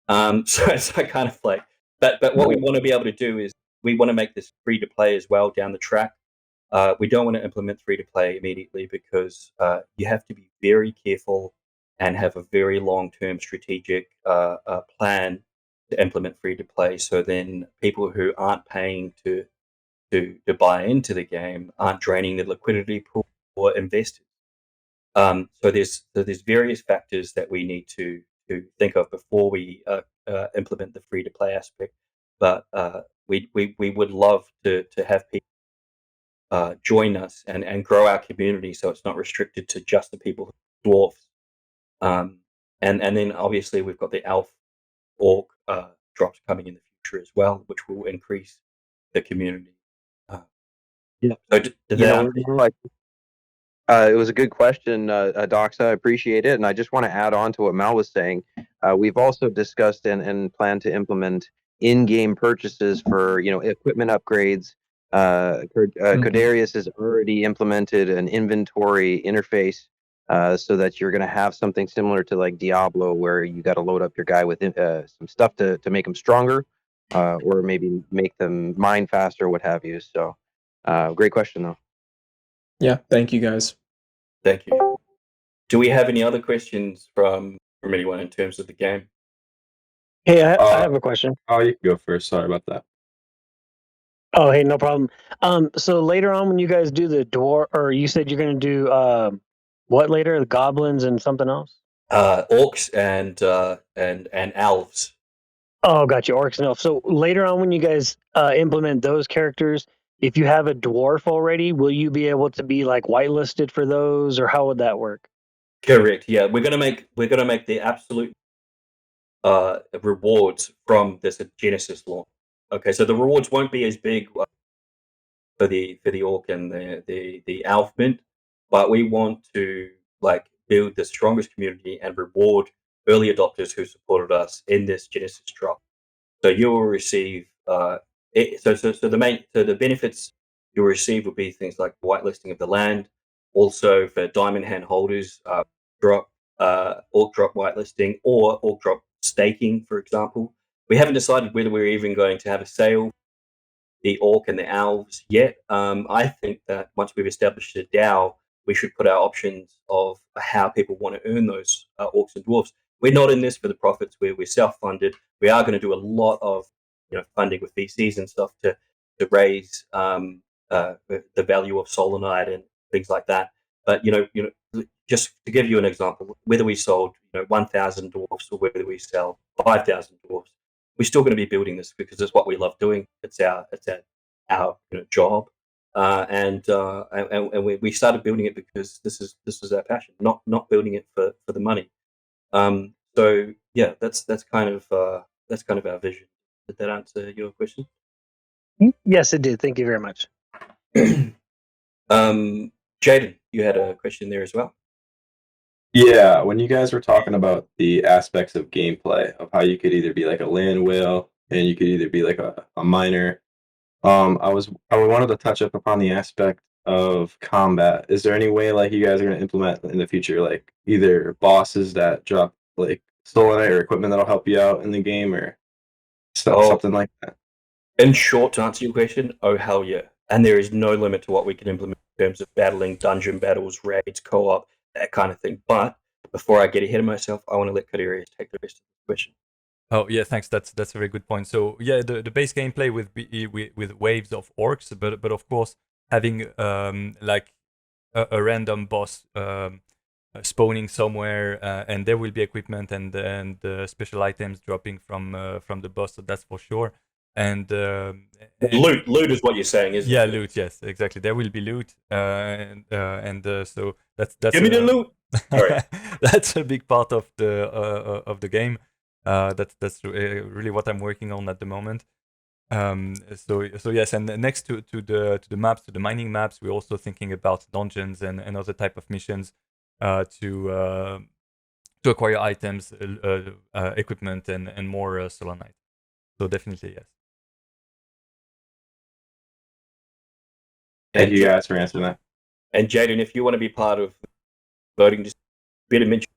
So it's like kind of like, but what we want to be able to do is we want to make this free to play as well down the track. We don't want to implement free to play immediately, because you have to be very careful and have a very long term strategic plan to implement free to play. So then people who aren't paying to buy into the game aren't draining the liquidity pool for investors. So there's various factors that we need to think of before we implement the free to play aspect. But we would love to have people join us and grow our community, so it's not restricted to just the people who are dwarfs. And then obviously we've got the elf orc drops coming in the future as well, which will increase the community. Yeah. So did that it was a good question, Doxa. I appreciate it. And I just want to add on to what Mal was saying. We've also discussed and plan to implement in-game purchases for equipment upgrades. Codarius has already implemented an inventory interface so that you're going to have something similar to like Diablo, where you got to load up your guy with some stuff to make them stronger, or maybe make them mine faster, what have you. So, great question though. Yeah, thank you guys. Thank you. Do we have any other questions from anyone in terms of the game? Hey, I have a question. Oh, you can go first. Sorry about that. Oh, hey, no problem. So later on, when you guys do the dwarf, or you said you're going to do what later? The goblins and something else? Orcs and elves. Oh, gotcha. Orcs and elves. So later on, when you guys implement those characters, if you have a dwarf already, will you be able to be like whitelisted for those, or how would that work? Correct. Yeah, we're gonna make the absolute rewards from this Genesis launch. Okay, so the rewards won't be as big for the orc and the elf mint, but we want to like build the strongest community and reward early adopters who supported us in this Genesis drop. So you will receive so the benefits you'll receive will be things like whitelisting of the land, also for diamond hand holders, drop orc drop whitelisting or orc drop staking, for example. We haven't decided whether we're even going to have a sale the orc and the elves yet. I think that once we've established a DAO, we should put our options of how people want to earn those orcs and dwarfs. We're not in this for the profits. We're self-funded. We are going to do a lot of funding with VCs and stuff to raise the value of Solanite and things like that. But just to give you an example, whether we sold 1,000 dwarfs or whether we sell 5,000 dwarfs, we're still going to be building this because it's what we love doing. It's our job, and we started building it because this is our passion, not building it for the money. So yeah, that's kind of our vision. Did that answer your question? Yes, it did. Thank you very much. Jaden, you had a question there as well. Yeah, when you guys were talking about the aspects of gameplay of how you could either be like a land whale and you could either be like a miner, I wanted to touch up upon the aspect of combat. Is there any way like you guys are going to implement in the future, like either bosses that drop like Solanite or equipment that'll help you out in the game, or something like that? In short, to answer your question, oh hell yeah! And there is no limit to what we can implement in terms of battling, dungeon battles, raids, co-op, that kind of thing. But before I get ahead of myself, I want to let Codarius take the rest of the question. Oh yeah, thanks. That's a very good point. So yeah, the base gameplay with waves of orcs, but of course having like a random boss spawning somewhere, and there will be equipment and special items dropping from the boss. So that's for sure. And loot is what you're saying, isn't it? Yeah, loot. Yes, exactly. There will be loot, so that's give me the loot. Sorry. That's a big part of the game. That's really what I'm working on at the moment. So yes, and next to the maps, to the mining maps, we're also thinking about dungeons and other type of missions to acquire items, equipment, and more Solanite. So definitely yes. Thank you guys for answering that. And Jaden, if you want to be part of voting, just better mention.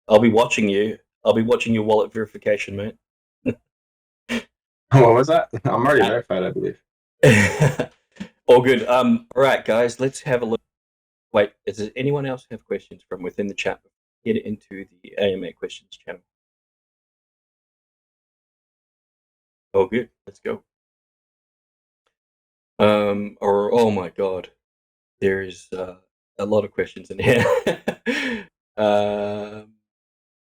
I'll be watching you. I'll be watching your wallet verification, mate. What was that? I'm already verified, I believe. All good. All right, guys, let's have a look. Wait, does anyone else have questions from within the chat? Get into the AMA questions channel. Oh, good. Let's go. Or oh my god, there's a lot of questions in here.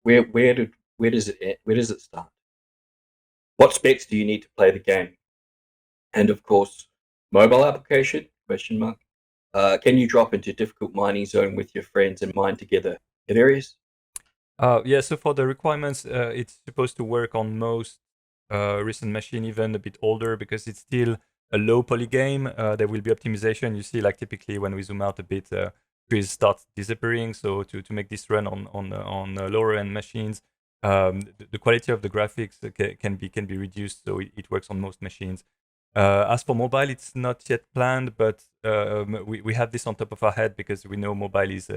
Where does it start? What specs do you need to play the game? And of course, mobile application? Question mark. Can you drop into difficult mining zone with your friends and mine together? Areas? Yeah, so for the requirements, it's supposed to work on most recent machine, even a bit older, because it's still a low poly game. There will be optimization. You see, like typically when we zoom out a bit, trees start disappearing. So to make this run on lower end machines, the quality of the graphics can be reduced. So it works on most machines. As for mobile, it's not yet planned, but we have this on top of our head because we know mobile is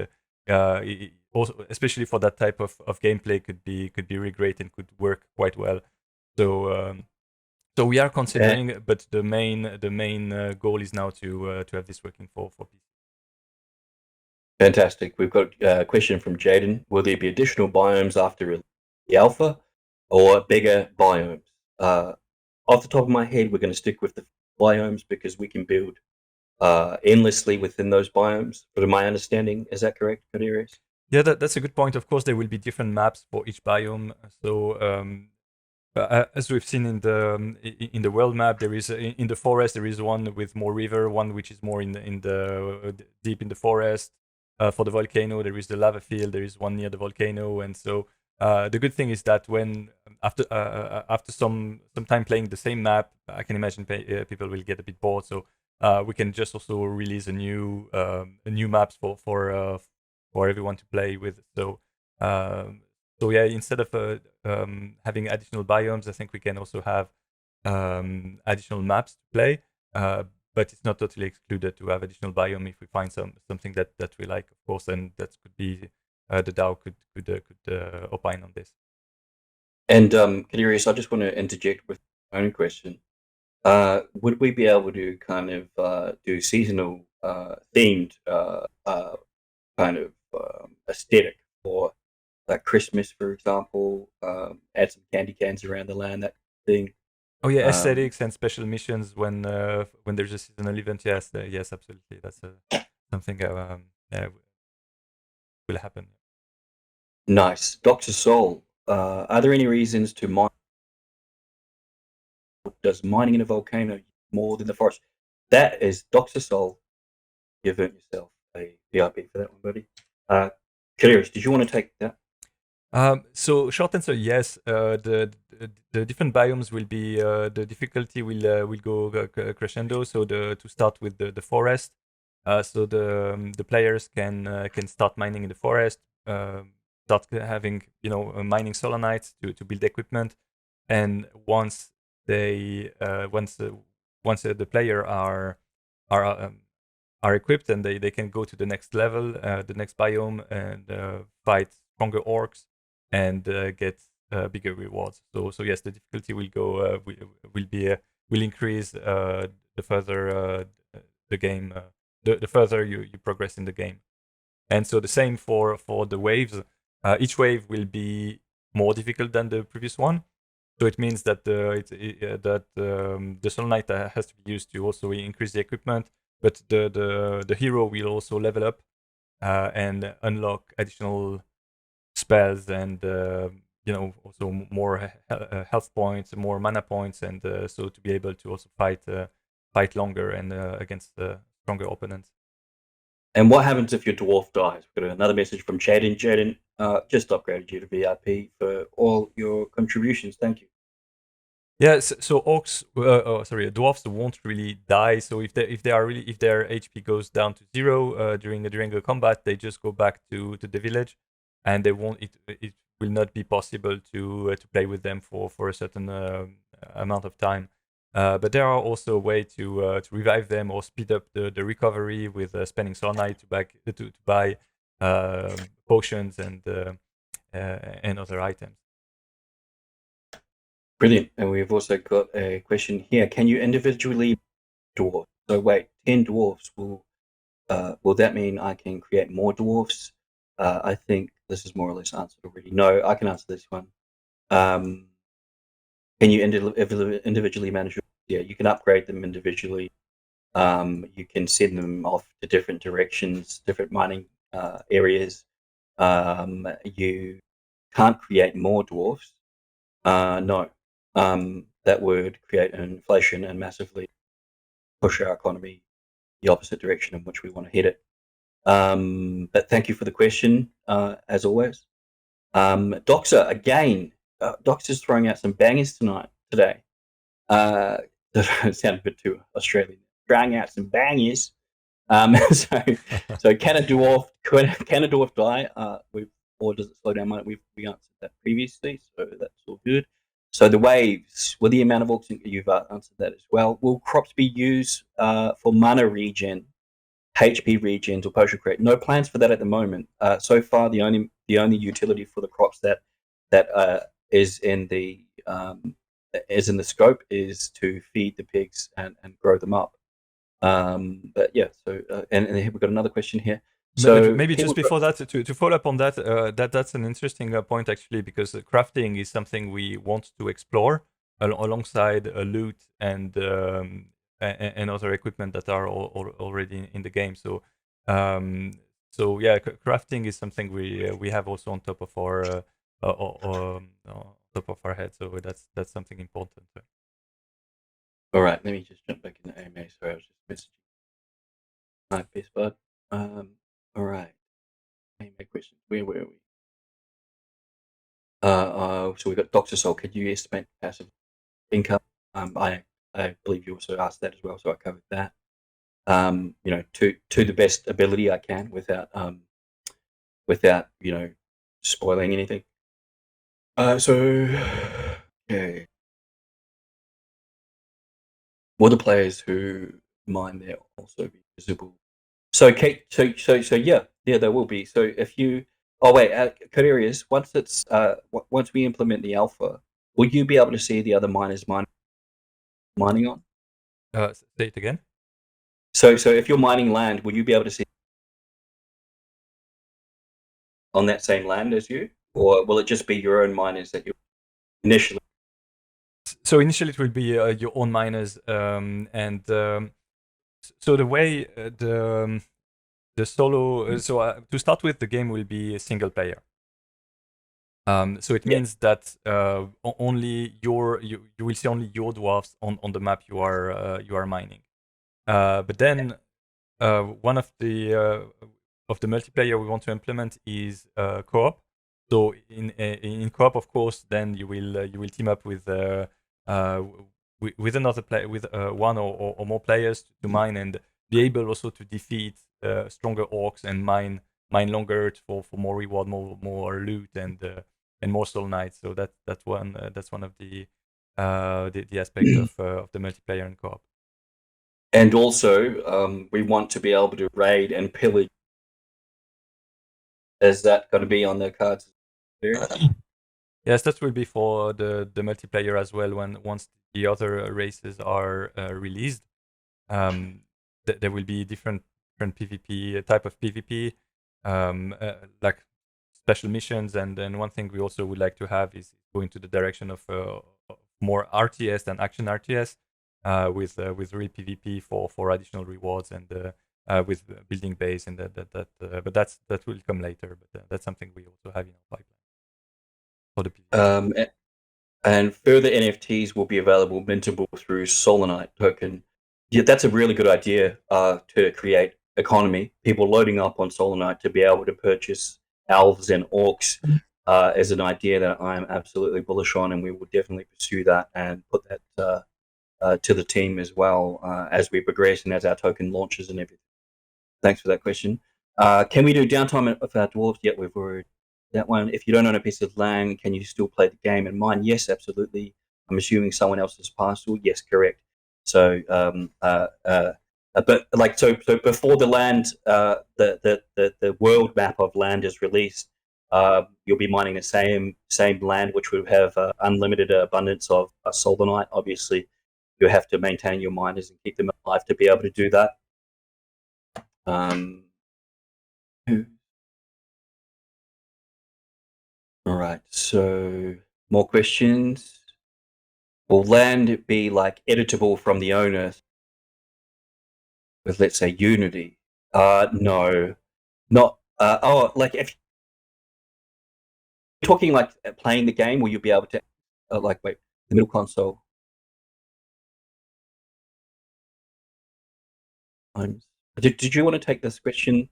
also, especially for that type of gameplay, could be really great and could work quite well. So so we are considering, but the main goal is now to have this working for PC. Fantastic. We've got a question from Jaden. Will there be additional biomes after the alpha, or bigger biomes? Off the top of my head, we're going to stick with the biomes because we can build endlessly within those biomes. But in my understanding, is that correct, Kadirius? Yeah, that's a good point. Of course, there will be different maps for each biome. So as we've seen in the world map, there is in the forest there is one with more river, one which is more in the deep in the forest. For the volcano, there is the lava field. There is one near the volcano, and so the good thing is that when after some time playing the same map, I can imagine people will get a bit bored. So we can just also release a new maps for everyone to play with. So so yeah, instead of having additional biomes, I think we can also have additional maps to play. But it's not totally excluded to have additional biome if we find something that we like, of course, and that could be the DAO could opine on this. And Kadirius, I just want to interject with my own question. Would we be able to kind of do seasonal themed kind of aesthetic for like Christmas, for example? Add some candy cans around the land, that thing. Oh yeah, aesthetics and special missions when there's a seasonal event. Yes, yes, absolutely. That's something will happen. Nice, Dr. Soul. Are there any reasons to mine? Does mining in a volcano more than the forest? That is Dr. Soul. You've earned yourself a VIP for that one, buddy. Kadirius, did you want to take that? So short answer, yes. The different biomes will be the difficulty will go crescendo. So to start with the forest, so the players can start mining in the forest, start having mining solanites to build equipment, and once the player are equipped and they can go to the next level, the next biome, and fight stronger orcs and get bigger rewards. So yes, the difficulty will go will increase the further the game the further you progress in the game. And so the same for the waves. Each wave will be more difficult than the previous one. So it means that the Solonite has to be used to also increase the equipment, but the hero will also level up and unlock additional spells and also more health points, more mana points, and so to be able to also fight longer and against stronger opponents. And what happens if your dwarf dies? We've got another message from Jaden. Jaden, just upgraded you to VIP for all your contributions. Thank you. Yeah, so orcs, dwarfs won't really die. So if their HP goes down to 0 during a combat, they just go back to the village, and they won't. It will not be possible to play with them for a certain amount of time. But there are also a way to revive them or speed up the recovery with spending Solonite to buy potions and other items. Brilliant. And we've also got a question here. Can you individually dwarf? So wait, 10 dwarfs will that mean I can create more dwarfs? I think this is more or less answered already. No, I can answer this one. Can you individually manage? Yeah, you can upgrade them individually. You can send them off to different directions, different mining areas. You can't create more dwarfs. No, that would create an inflation and massively push our economy the opposite direction in which we want to head it. But thank you for the question, as always. Doxa, again, Doxa's throwing out some bangers today. That sounded a bit too Australian. Throwing out some bangers. So can a dwarf die? Or does it slow down mining? We answered that previously, so that's all good. So the waves, with the amount of orcs, you've answered that as well. Will crops be used for mana regen, HP regens, or potion create? No plans for that at the moment. So far, the only utility for the crops that is in the scope is to feed the pigs and grow them up. But yeah, so and we've got another question here. So maybe just before that, to follow up on that, that's an interesting point actually, because crafting is something we want to explore alongside loot and other equipment that are already in the game. So yeah, crafting is something we have also on top of our head. So that's something important. All right, let me just jump back into AMA. Sorry, I was just messaging. Hi, Best Bud. All right. AMA questions. Where were we? So we've got Dr. Soul. Could you estimate passive income? I believe you also asked that as well, so I covered that. To the best ability I can without spoiling anything. Okay. Will the players who mine there also be visible? So yeah, there will be. So if you, Codarius, once we implement the alpha, will you be able to see the other miners mining on? Say it again. So if you're mining land, will you be able to see on that same land as you, or will it just be your own miners that you initially? So initially it will be your own miners, so the way the solo. To start with, the game will be a single player. So it means that only you will see only your dwarfs on the map you are mining. But then one of the multiplayer we want to implement is co-op. So in co-op, of course, then you will team up with another player, with one or more players to mine, and be able also to defeat stronger orcs and mine longer for more reward, more loot, and more soul knights. So that's one of the aspect of the multiplayer and co-op. And also, we want to be able to raid and pillage. Is that going to be on the cards? Yes, that will be for the multiplayer as well. Once the other races are released, there will be different PvP type of PvP, like special missions. And then one thing we also would like to have is go into the direction of more RTS than action RTS, with real PvP for additional rewards and with building base, and but that will come later. But that's something we also have in our pipeline for the PvP. And further NFTs will be available mintable through Solonite token. Yeah, that's a really good idea to create economy. People loading up on Solonite to be able to purchase elves and orcs is an idea that I'm absolutely bullish on, and we will definitely pursue that and put that to the team as well as we progress and as our token launches and everything. Thanks for that question. Can we do downtime of our dwarves? Yeah, we've already that one. If you don't own a piece of land, can you still play the game and mine? Yes, absolutely. I'm assuming someone else's parcel. Yes, correct. So, but like so before the land, the world map of land is released, you'll be mining the same land, which would have unlimited abundance of solonite. Obviously, you have to maintain your miners and keep them alive to be able to do that. All right, so more questions. will land be like editable from the owner with, let's say, Unity? No, not. Like if you're talking like playing the game, will you be able to wait, the middle console? Did you want to take this question,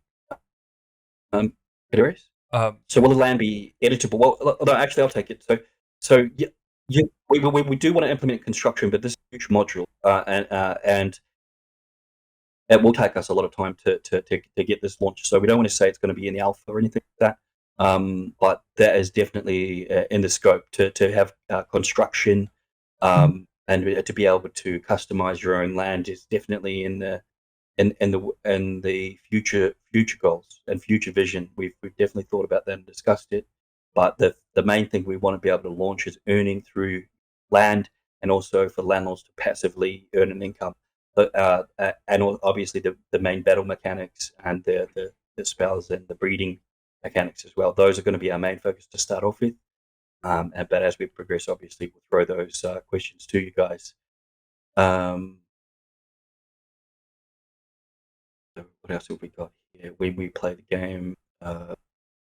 Kadarius? So will the land be editable? Well, no, actually, I'll take it. So we do want to implement construction, but this is a huge module, and it will take us a lot of time to get this launched. So we don't want to say it's going to be in the alpha or anything like that. But that is definitely in the scope to have construction, and to be able to customize your own land is definitely in the future goals and future vision. We've definitely thought about that and discussed it. But the main thing we want to be able to launch is earning through land, and also for landlords to passively earn an income. And obviously the main battle mechanics and the spells and the breeding mechanics as well. Those are going to be our main focus to start off with. But as we progress, obviously we'll throw those questions to you guys. What else have we got here? When we play the game,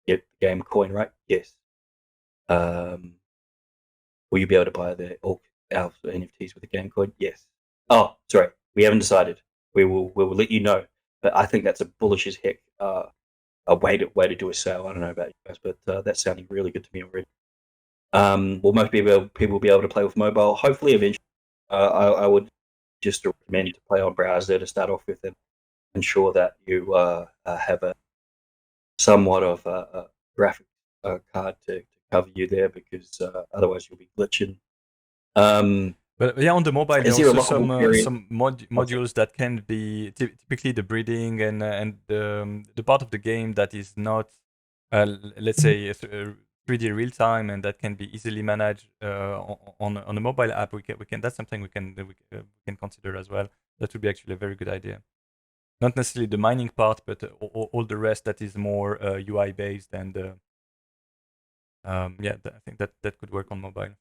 get the game coin, right? Yes. Will you be able to buy the our NFTs with the game coin? Yes. Oh, sorry, we haven't decided. We will let you know. But I think that's a bullish as heck a way to do a sale. I don't know about you guys, but that's sounding really good to me already. Will most people be able to play with mobile? Hopefully, eventually. I would just recommend you to play on browser to start off with, and ensure that you have a somewhat of a graphic card to cover you there, because otherwise you'll be glitching. But yeah, on the mobile, there Is are there a also lockable some modules that can be typically the breeding and the part of the game that is not, let's say, 3D real time, and that can be easily managed on a mobile app. We can that's something we can consider as well. That would be actually a very good idea. Not necessarily the mining part, but all the rest that is more UI based, and yeah, I think that could work on mobile.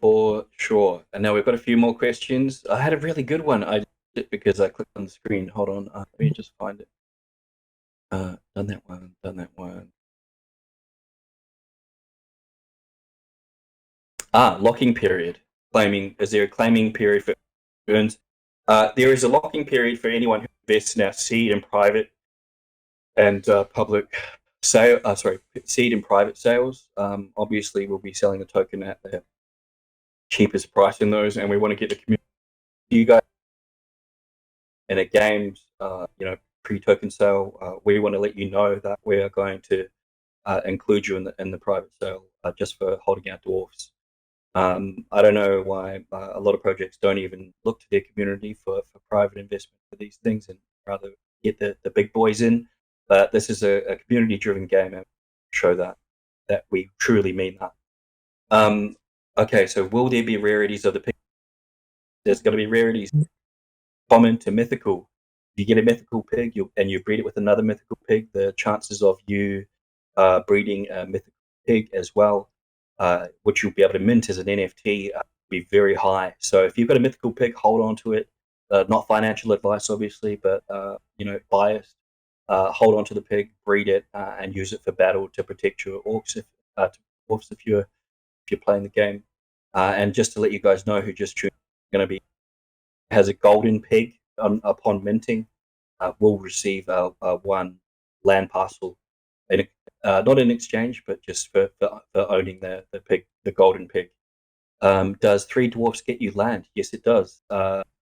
For sure. And now we've got a few more questions. I had a really good one. I did it because I clicked on the screen. Hold on. Let me just find it. Done that one. Locking period. Is there a claiming period for earns? There is a locking period for anyone who invests in our seed and private and public sale. Seed and private sales. Obviously, we'll be selling the token at the cheapest price in those, and we want to get the community to you guys. And at games, pre-token sale, we want to let you know that we are going to include you in the private sale just for holding out dwarfs. I don't know why a lot of projects don't even look to their community for private investment for these things, and rather get the big boys in. But this is a community-driven game, and show that we truly mean that. Okay, so will there be rarities of the pig? There's going to be rarities, common to mythical. If you get a mythical pig and you breed it with another mythical pig, the chances of you breeding a mythical pig as well, which you'll be able to mint as an NFT, be very high. So if you've got a mythical pig, hold on to it. Not financial advice, obviously, but biased. Hold on to the pig, breed it, and use it for battle to protect your orcs if you're playing the game. And just to let you guys know who just tuned, going to be has a golden pig upon minting, will receive one land parcel, not in exchange, but just for owning the pig, the golden pig. Does 3 dwarfs get you land? Yes, it does.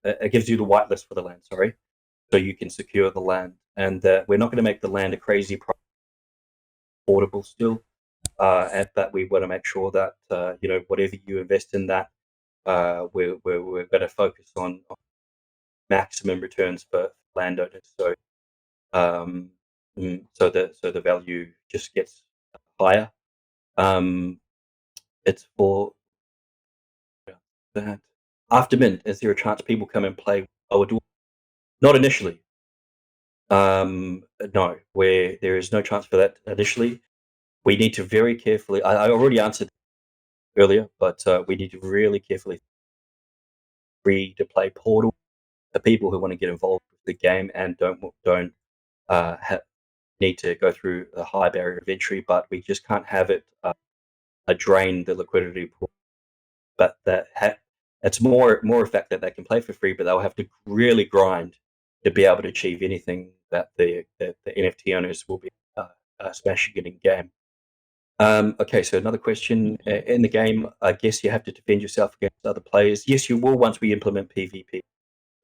It gives you the whitelist for the land, sorry, so you can secure the land. And we're not going to make the land a crazy price, affordable still, but we want to make sure that whatever you invest in that, we're going to focus on maximum returns for landowners. So the value just gets higher. It's for that. After mint, is there a chance people come and play lower dwarf? Not initially. No, where there is no chance for that initially. We need to very carefully. I already answered earlier, but we need to really carefully free-to-play portal for people who want to get involved with the game and don't need to go through a high barrier of entry, but we just can't have it drain the liquidity pool. But it's more a fact that they can play for free, but they'll have to really grind to be able to achieve anything that the NFT owners will be smashing it in game. Okay, so another question. In the game, I guess you have to defend yourself against other players. Yes, you will once we implement PvP.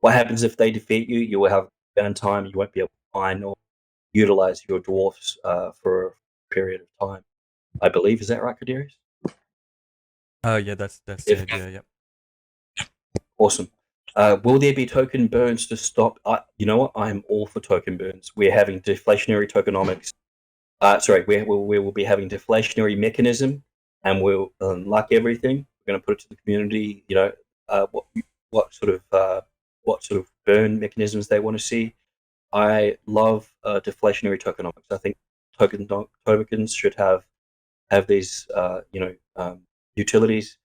What happens if they defeat you? You will have downtime. You won't be able to mine or utilize your dwarfs for a period of time. I believe. Is that right, Kadarius? Yeah, that's the idea. Yeah. Awesome. Will there be token burns to stop? You know what? I'm all for token burns. We're having deflationary tokenomics. We will be having deflationary mechanism, and we'll like everything. We're going to put it to the community. You know, what sort of burn mechanisms they want to see. I love deflationary tokenomics. I think tokens should have these utilities.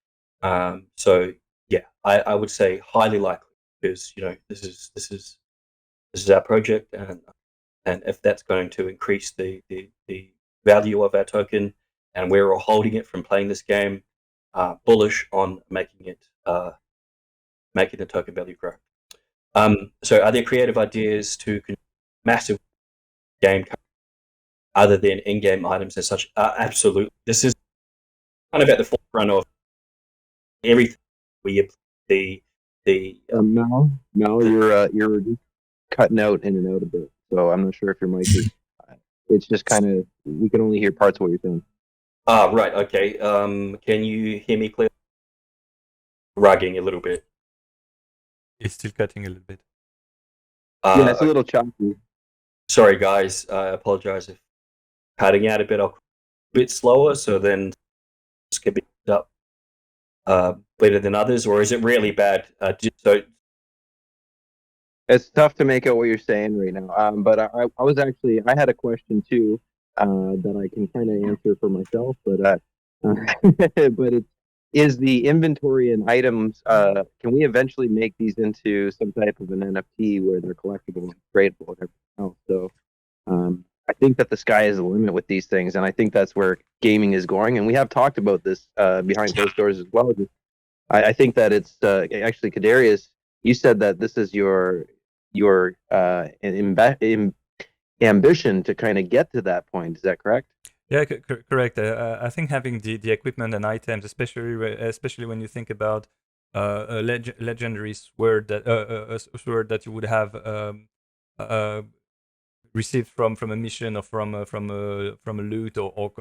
So yeah, I would say highly likely, because this is our project, and if that's going to increase the value of our token, and we're all holding it from playing this game, bullish on making the token value grow. So are there creative ideas to massive game other than in-game items and such? Absolutely. This is kind of at the forefront of everything. You're just cutting out in and out a bit, so I'm not sure if your mic is. It's just kind of, we can only hear parts of what you're saying. Right. Okay. Can you hear me clearly? Rugging a little bit. It's still cutting a little bit. Yeah, it's a little choppy. Sorry, guys. I apologize if cutting out a bit. I'll a bit slower, so then it's going to be up better than others, or is it really bad? It's tough to make out what you're saying right now. But I had a question too that I can kind of answer for myself. But is the inventory and items? Can we eventually make these into some type of an NFT where they're collectible and tradable and everything else? So I think that the sky is the limit with these things, and I think that's where gaming is going. And we have talked about this behind closed doors as well. I think that it's actually, Kadarius, you said that this is your ambition to kind of get to that point. Is that correct? Yeah, correct. I think having the equipment and items, especially when you think about a legendary sword that you would have received from a mission or from a loot or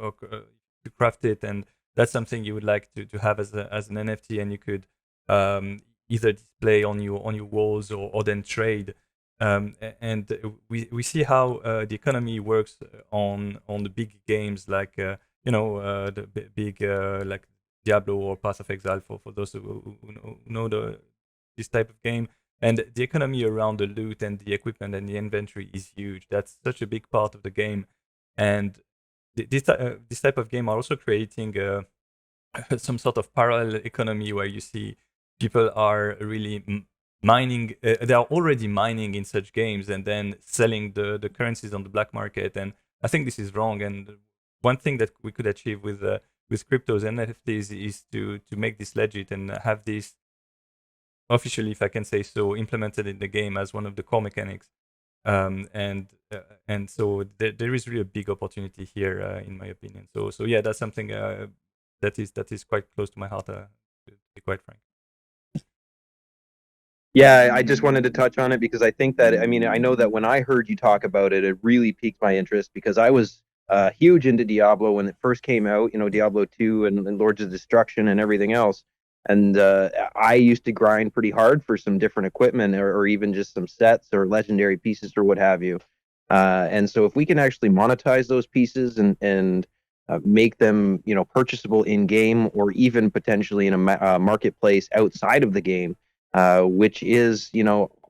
to craft it, and that's something you would like to have as an NFT, and you could either display on your walls or then trade. And we see how the economy works on the big games like the big like Diablo or Path of Exile for those who know this type of game. And the economy around the loot and the equipment and the inventory is huge. That's such a big part of the game. And this type of game are also creating some sort of parallel economy where you see people are really mining. They are already mining in such games and then selling the currencies on the black market. And I think this is wrong. And one thing that we could achieve with cryptos and NFTs is to make this legit and have this officially, if I can say so, implemented in the game as one of the core mechanics. And so there is really a big opportunity here, in my opinion. So yeah, that's something that is quite close to my heart, to be quite frank. Yeah, I just wanted to touch on it because I think that, I know that when I heard you talk about it, it really piqued my interest because I was huge into Diablo when it first came out, Diablo 2 and Lords of Destruction and everything else. And I used to grind pretty hard for some different equipment or even just some sets or legendary pieces or what have you. And so if we can actually monetize those pieces and make them, purchasable in game or even potentially in a marketplace outside of the game, which is,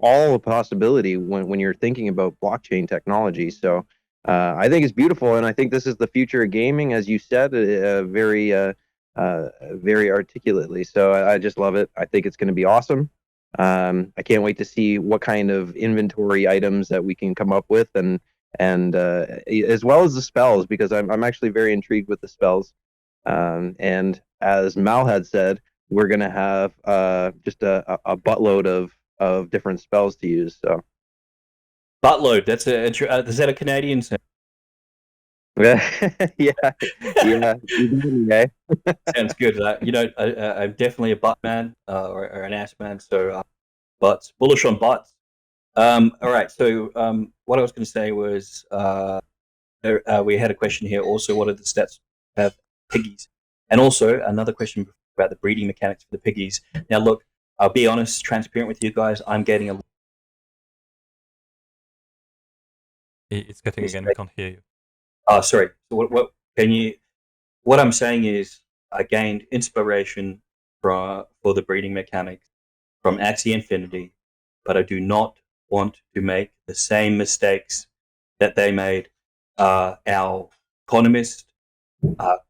all a possibility when you're thinking about blockchain technology. So I think it's beautiful, and I think this is the future of gaming, as you said, very very articulately. So I just love it. I think it's going to be awesome. I can't wait to see what kind of inventory items that we can come up with, and as well as the spells, because I'm actually very intrigued with the spells. And as Mal had said, we're going to have just a buttload of different spells to use. So Buttload. That's is that a Canadian term? yeah. Okay. Sounds good. I'm definitely a butt man or an ass man. So butts, bullish on butts. All right. So what I was going to say was we had a question here. Also, what are the stats of piggies? And also another question about the breeding mechanics for the piggies. Now, look, I'll be honest, transparent with you guys. I'm getting a. It's cutting again. We can't hear you. Oh, sorry. So what can you? What I'm saying is, I gained inspiration for the breeding mechanics from Axie Infinity, but I do not want to make the same mistakes that they made. Our economist,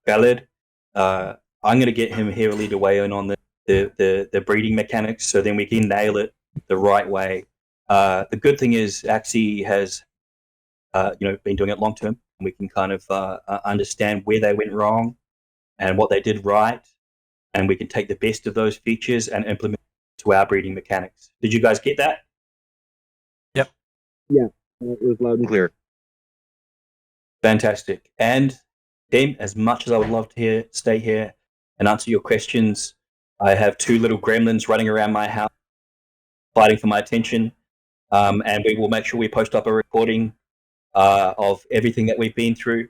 Khaled, I'm going to get him heavily to weigh in on the breeding mechanics, so then we can nail it the right way. The good thing is Axie has been doing it long term, and we can kind of understand where they went wrong and what they did right, and we can take the best of those features and implement it to our breeding mechanics. Did you guys get that? Yep. Yeah, it was loud and clear. Fantastic. And then, as much as I would love to stay here and answer your questions, I have two little gremlins running around my house, fighting for my attention. And we will make sure we post up a recording of everything that we've been through.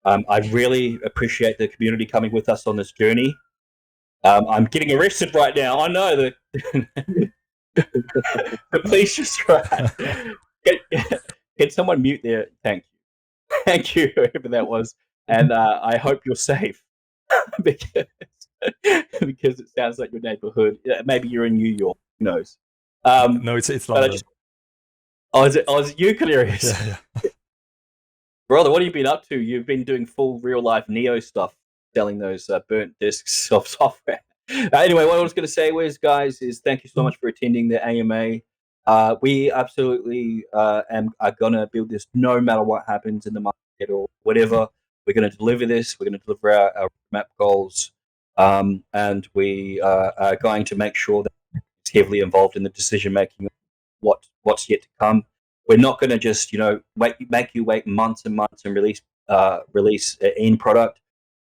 I really appreciate the community coming with us on this journey. I'm getting arrested right now. I know that the police just right. Can someone mute there? Thank you. Thank you, whoever that was. And I hope you're safe because it sounds like your neighborhood. Maybe you're in New York. Who knows? No, it's London. Is it you, Calerius? Yeah. Brother, what have you been up to? You've been doing full real-life Neo stuff, selling those burnt discs of software. Anyway, what I was going to say was, guys, is thank you so much for attending the AMA. We absolutely are going to build this no matter what happens in the market or whatever. We're going to deliver this. We're going to deliver our map goals. And we are going to make sure that it's heavily involved in the decision-making of what's yet to come. We're not going to just, make you wait months and months and release an end product.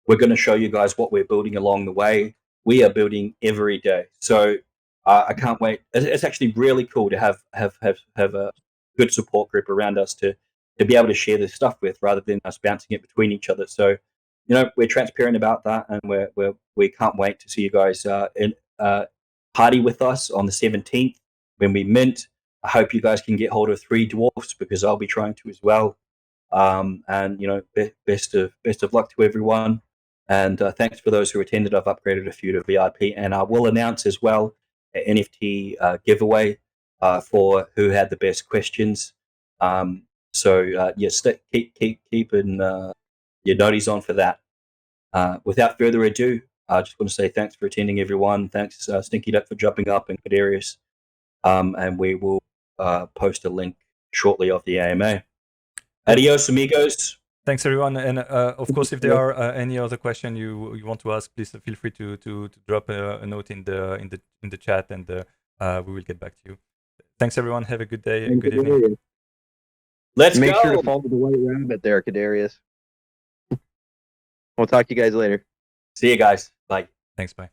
We're going to show you guys what we're building along the way. We are building every day. So I can't wait. It's actually really cool to have a good support group around us to be able to share this stuff with, rather than us bouncing it between each other. So, we're transparent about that, and we can't wait to see you guys party with us on the 17th when we mint. I hope you guys can get hold of 3 dwarfs, because I'll be trying to as well. And best of luck to everyone. And thanks for those who attended. I've upgraded a few to VIP, and I will announce as well an NFT giveaway for who had the best questions. Yes, keep in your noties on for that. Without further ado, I just want to say thanks for attending, everyone. Thanks, Stinky Duck, for jumping up, and Cadarius. And we will post a link shortly of the AMA. Adios, amigos. Thanks, everyone. And of course, if there are any other question you want to ask, please feel free to drop a note in the chat, and we will get back to you. Thanks, everyone. Have a good day and good evening. Let's Make go. sure to follow the white rabbit there, Cadarius. We'll talk to you guys later. See you guys. Bye. Thanks. Bye.